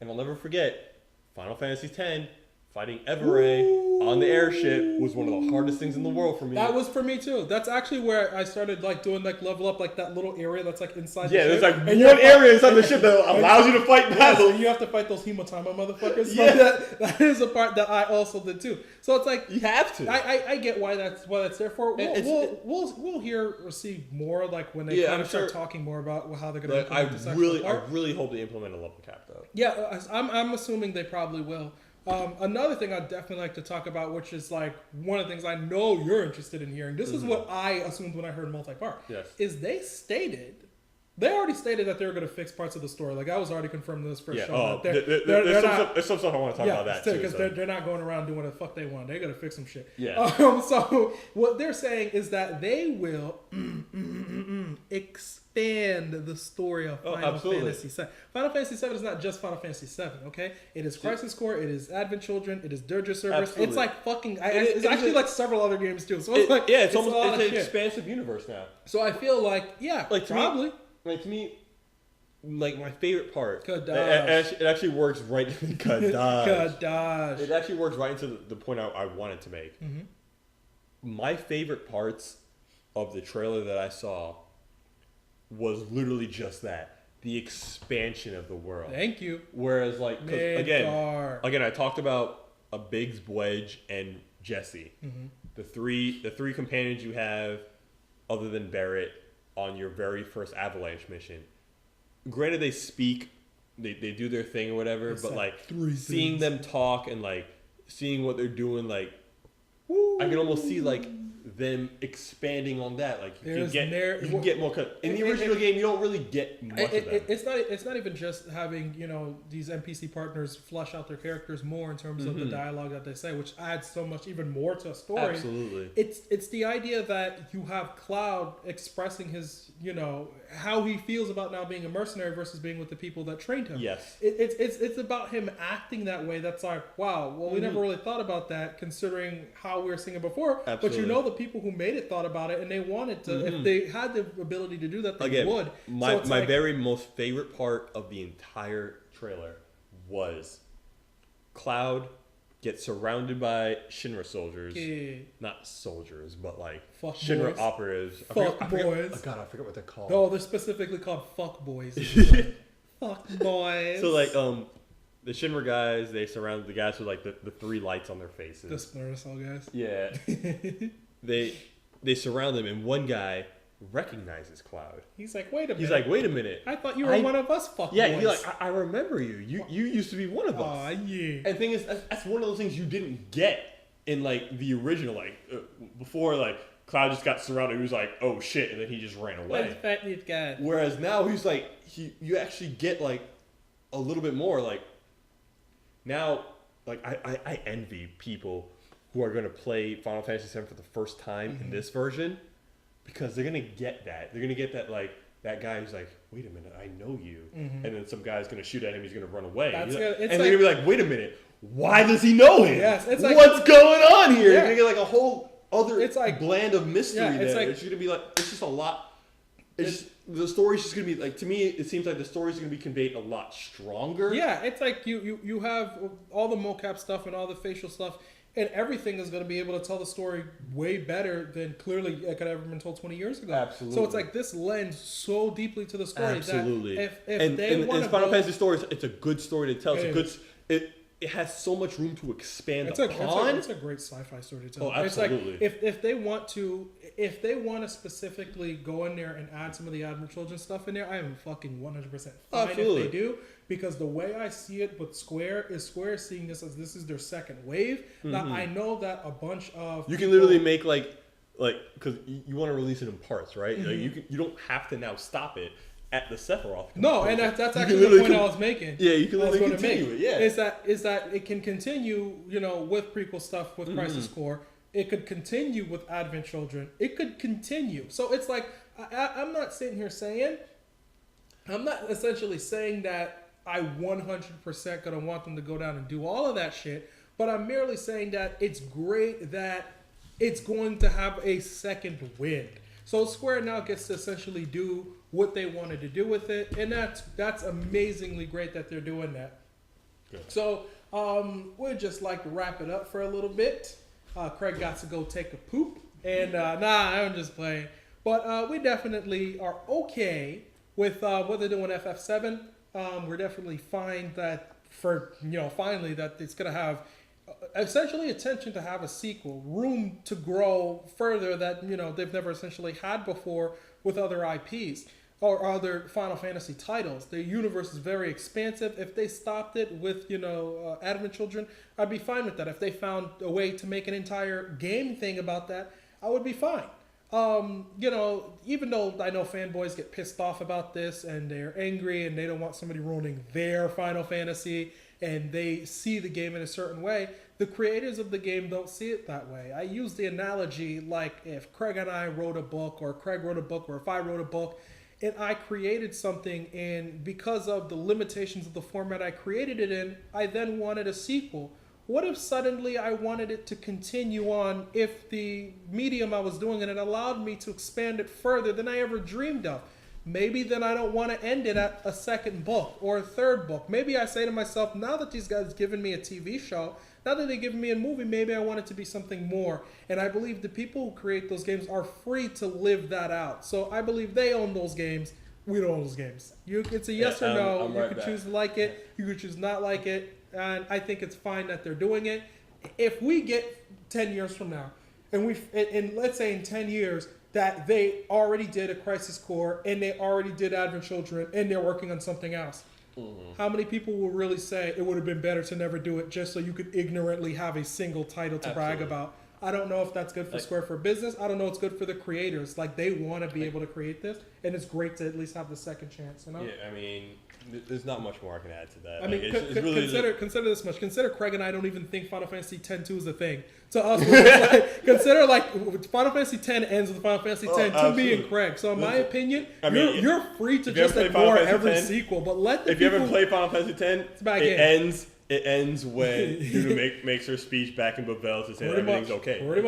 Speaker 2: And I'll never forget Final Fantasy X. Fighting Everay on the airship was one of the hardest things in the world for me.
Speaker 1: That was for me too. That's actually where I started like doing like level up, like that little area that's like inside the ship.
Speaker 2: Yeah, there's like one area inside the ship that allows you to fight battles.
Speaker 1: And you have to fight those Hematama motherfuckers. Yeah. So that is a part that I also did too. So it's like
Speaker 2: you have to.
Speaker 1: I get why that's there for. We'll hear or see more like when they kind of start talking more about how they're going to implement the sexual part.
Speaker 2: I really hope they implement a level cap though.
Speaker 1: Yeah, I'm assuming they probably will. Another thing I'd definitely like to talk about, which is like one of the things I know you're interested in hearing. This is what I assumed when I heard multi-part.
Speaker 2: Yes.
Speaker 1: Is they already stated that they were going to fix parts of the story. Like I was already confirmed in this first show.
Speaker 2: There's some stuff I want to talk about that too.
Speaker 1: Because they're not going around doing what the fuck they want. They're going to fix some shit.
Speaker 2: Yeah.
Speaker 1: So what they're saying is that they will expand the story of Final Fantasy VII. Final Fantasy VII is not just Final Fantasy VII, okay? It is Crisis Core, it is Advent Children, it is Dirge Service. Absolutely. It's like fucking... it's actually like several other games too. So it's like...
Speaker 2: Yeah, it's almost an expansive universe now.
Speaker 1: So I feel like, probably.
Speaker 2: To me, like my favorite part...
Speaker 1: Kadaj.
Speaker 2: It actually works right... Kadaj.
Speaker 1: Kadaj.
Speaker 2: It actually works right into the point I wanted to make.
Speaker 1: Mm-hmm.
Speaker 2: My favorite parts of the trailer that I saw was literally just that. The expansion of the world.
Speaker 1: Thank you.
Speaker 2: Whereas, like, again, I talked about a Biggs, Wedge, and Jesse.
Speaker 1: Mm-hmm.
Speaker 2: The three companions you have, other than Barrett, on your very first Avalanche mission. Granted, they speak, they do their thing or whatever, it's but like seeing them talk and like seeing what they're doing, like I can almost see like them expanding on that. Like you can get more. In the original game, you don't really get much of that.
Speaker 1: It's not even just having these NPC partners flush out their characters more in terms of the dialogue that they say, which adds so much even more to a story.
Speaker 2: Absolutely.
Speaker 1: It's the idea that you have Cloud expressing his how he feels about now being a mercenary versus being with the people that trained him.
Speaker 2: Yes.
Speaker 1: It's about him acting that way. That's like, wow. Well, we never really thought about that considering how we were seeing it before.
Speaker 2: Absolutely.
Speaker 1: But the people who made it thought about it and they wanted to. If they had the ability to do that, they would.
Speaker 2: My very most favorite part of the entire trailer was Cloud gets surrounded by Shinra soldiers. Yeah. Not soldiers, but like
Speaker 1: fuck
Speaker 2: Shinra
Speaker 1: boys.
Speaker 2: Operatives.
Speaker 1: Boys.
Speaker 2: I forget what they're called.
Speaker 1: No, they're specifically called fuck boys. Fuck boys.
Speaker 2: So like the Shinra guys, they surround the guys with like the three lights on their faces.
Speaker 1: The Splinter guys.
Speaker 2: Yeah. They surround them, and one guy recognizes Cloud.
Speaker 1: He's like, wait a minute. I thought you were one of us fuck boys.
Speaker 2: Yeah, he's like, I remember you. You used to be one of us.
Speaker 1: Aw, yeah.
Speaker 2: And the thing is, that's one of those things you didn't get in like the original, like before like Cloud just got surrounded. He was like, oh shit, and then he just ran away. Whereas now he's like, you actually get like a little bit more. Like now, like I envy people who are going to play Final Fantasy VII for the first time in this version, because they're going to get that. They're going to get that, like, that guy who's like, wait a minute, I know you. And then some guy's going to shoot at him, he's going to run away. And they're going to be like, wait a minute, why does he know him?
Speaker 1: Yes, it's like,
Speaker 2: what's going on here? You're going to get like a whole other blend of mystery there.
Speaker 1: Like,
Speaker 2: it's going to be like, it's just a lot. The story's just going to be, like, to me, it seems like the story's going to be conveyed a lot stronger.
Speaker 1: Yeah, it's like you have all the mocap stuff and all the facial stuff, and everything is going to be able to tell the story way better than clearly it could have ever been told 20 years ago.
Speaker 2: Absolutely.
Speaker 1: So it's like this lends so deeply to the story.
Speaker 2: Absolutely.
Speaker 1: That if they want to
Speaker 2: Final Fantasy stories, it's a good story to tell. It has so much room to expand upon.
Speaker 1: It's a great sci-fi story to tell.
Speaker 2: Oh, absolutely.
Speaker 1: It's like if they want to specifically go in there and add some of the Admiral Children stuff in there, I am fucking 100% fine if they do. Because the way I see it with Square is seeing this as this is their second wave. Now I know that a bunch of
Speaker 2: you can literally make like because you want to release it in parts, right? Like you don't have to now stop it. at the Sephiroth.
Speaker 1: No, and that's actually the point I was making.
Speaker 2: Yeah, you can literally continue it. Yeah,
Speaker 1: is that it can continue, with prequel stuff with Crisis Core. It could continue with Advent Children. It could continue. So it's like I'm not sitting here saying, I'm not essentially saying that I 100% gonna want them to go down and do all of that shit. But I'm merely saying that it's great that it's going to have a second wind. So Square now gets to essentially do what they wanted to do with it, and that's amazingly great that they're doing that. Good. So we'd just like to wrap it up for a little bit. Craig got to go take a poop, and I'm just playing. But we definitely are okay with what they're doing FF7. We're definitely fine that finally that it's gonna have essentially attention to have a sequel, room to grow further that they've never essentially had before with other IPs or other Final Fantasy titles. The universe is very expansive. If they stopped it with Advent Children, I'd be fine with that. If they found a way to make an entire game thing about that, I would be fine. Even though I know fanboys get pissed off about this and they're angry and they don't want somebody ruining their Final Fantasy and they see the game in a certain way, the creators of the game don't see it that way. I use the analogy like if Craig and I wrote a book, or Craig wrote a book, or if I wrote a book and I created something, and because of the limitations of the format I created it in, I then wanted a sequel. What if suddenly I wanted it to continue on if the medium I was doing it allowed me to expand it further than I ever dreamed of? Maybe then I don't want to end it at a second book or a third book. Maybe I say to myself, now that these guys given me a TV show, now that they've given me a movie, maybe I want it to be something more. And I believe the people who create those games are free to live that out. So I believe they own those games. We don't own those games. It's a yes or no. You can choose to like it. You can choose not like it. And I think it's fine that they're doing it. If we get 10 years from now, and let's say in 10 years, that they already did a Crisis Core, and they already did Advent Children, and they're working on something else. Mm-hmm. How many people will really say it would have been better to never do it just so you could ignorantly have a single title to brag about? I don't know if that's good for Square for business. I don't know if it's good for the creators. Like, they want to be able to create this, and it's great to at least have the second chance. Yeah,
Speaker 2: I mean, there's not much more I can add to that.
Speaker 1: I mean, it's really consider this much. Consider Craig and I don't even think Final Fantasy X-2 is a thing. To us, consider Final Fantasy X ends with Final Fantasy X to me and Craig. So in my opinion, you're free to just ignore every sequel, but let the
Speaker 2: people... If you haven't played Final Fantasy X, it ends when Yuna makes her speech back in Babel to say that everything's okay.
Speaker 1: Pretty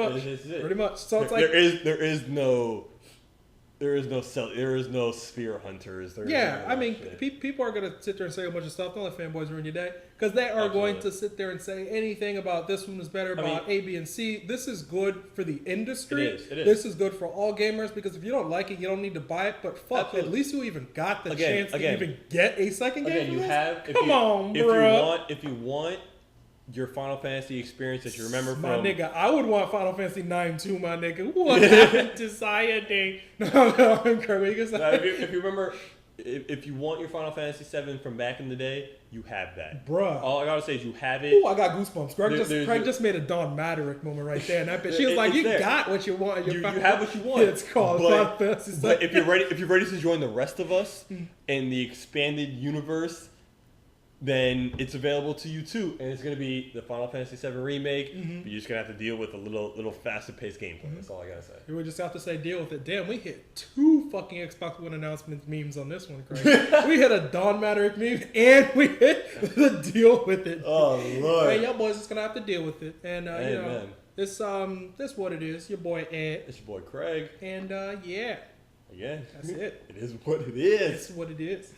Speaker 1: much. So it's like
Speaker 2: there is no spear hunters.
Speaker 1: People are gonna sit there and say a bunch of stuff. Don't let fanboys ruin your day, because they are going to sit there and say anything about this one is better about A, B, and C. This is good for the industry.
Speaker 2: It is.
Speaker 1: This is good for all gamers, because if you don't like it, you don't need to buy it. But fuck, at least you even got the chance to even get a second game. Come on, bro.
Speaker 2: If you want your Final Fantasy experience that you remember
Speaker 1: my nigga, I would want Final Fantasy IX too, my nigga. What happened to Sayate? No, I'm Kirby.
Speaker 2: If you remember, if you want your Final Fantasy VII from back in the day, you have that.
Speaker 1: Bruh.
Speaker 2: All I gotta say is you have it.
Speaker 1: Ooh, I got goosebumps. Craig just made a Dawn Maverick moment right there. And that bitch, she was like, you got what you want.
Speaker 2: You have what you want.
Speaker 1: Yeah, it's called Final Fantasy VII.
Speaker 2: But if you're ready to join the rest of us in the expanded universe, then it's available to you too, and it's going to be the Final Fantasy VII remake. Mm-hmm. You're just going to have to deal with a little faster paced gameplay. Mm-hmm. That's all I got to say.
Speaker 1: We just have to say deal with it. Damn, we hit 2 fucking Xbox One announcement memes on this one, Craig. We hit a Dawn Maverick meme, and we hit the deal with it.
Speaker 2: Oh, Lord.
Speaker 1: Hey, y'all boys just going to have to deal with it. And, this what it is. Your boy Ed.
Speaker 2: It's your boy Craig.
Speaker 1: And, yeah.
Speaker 2: Again.
Speaker 1: That's it.
Speaker 2: It is what it is.
Speaker 1: It's what it is.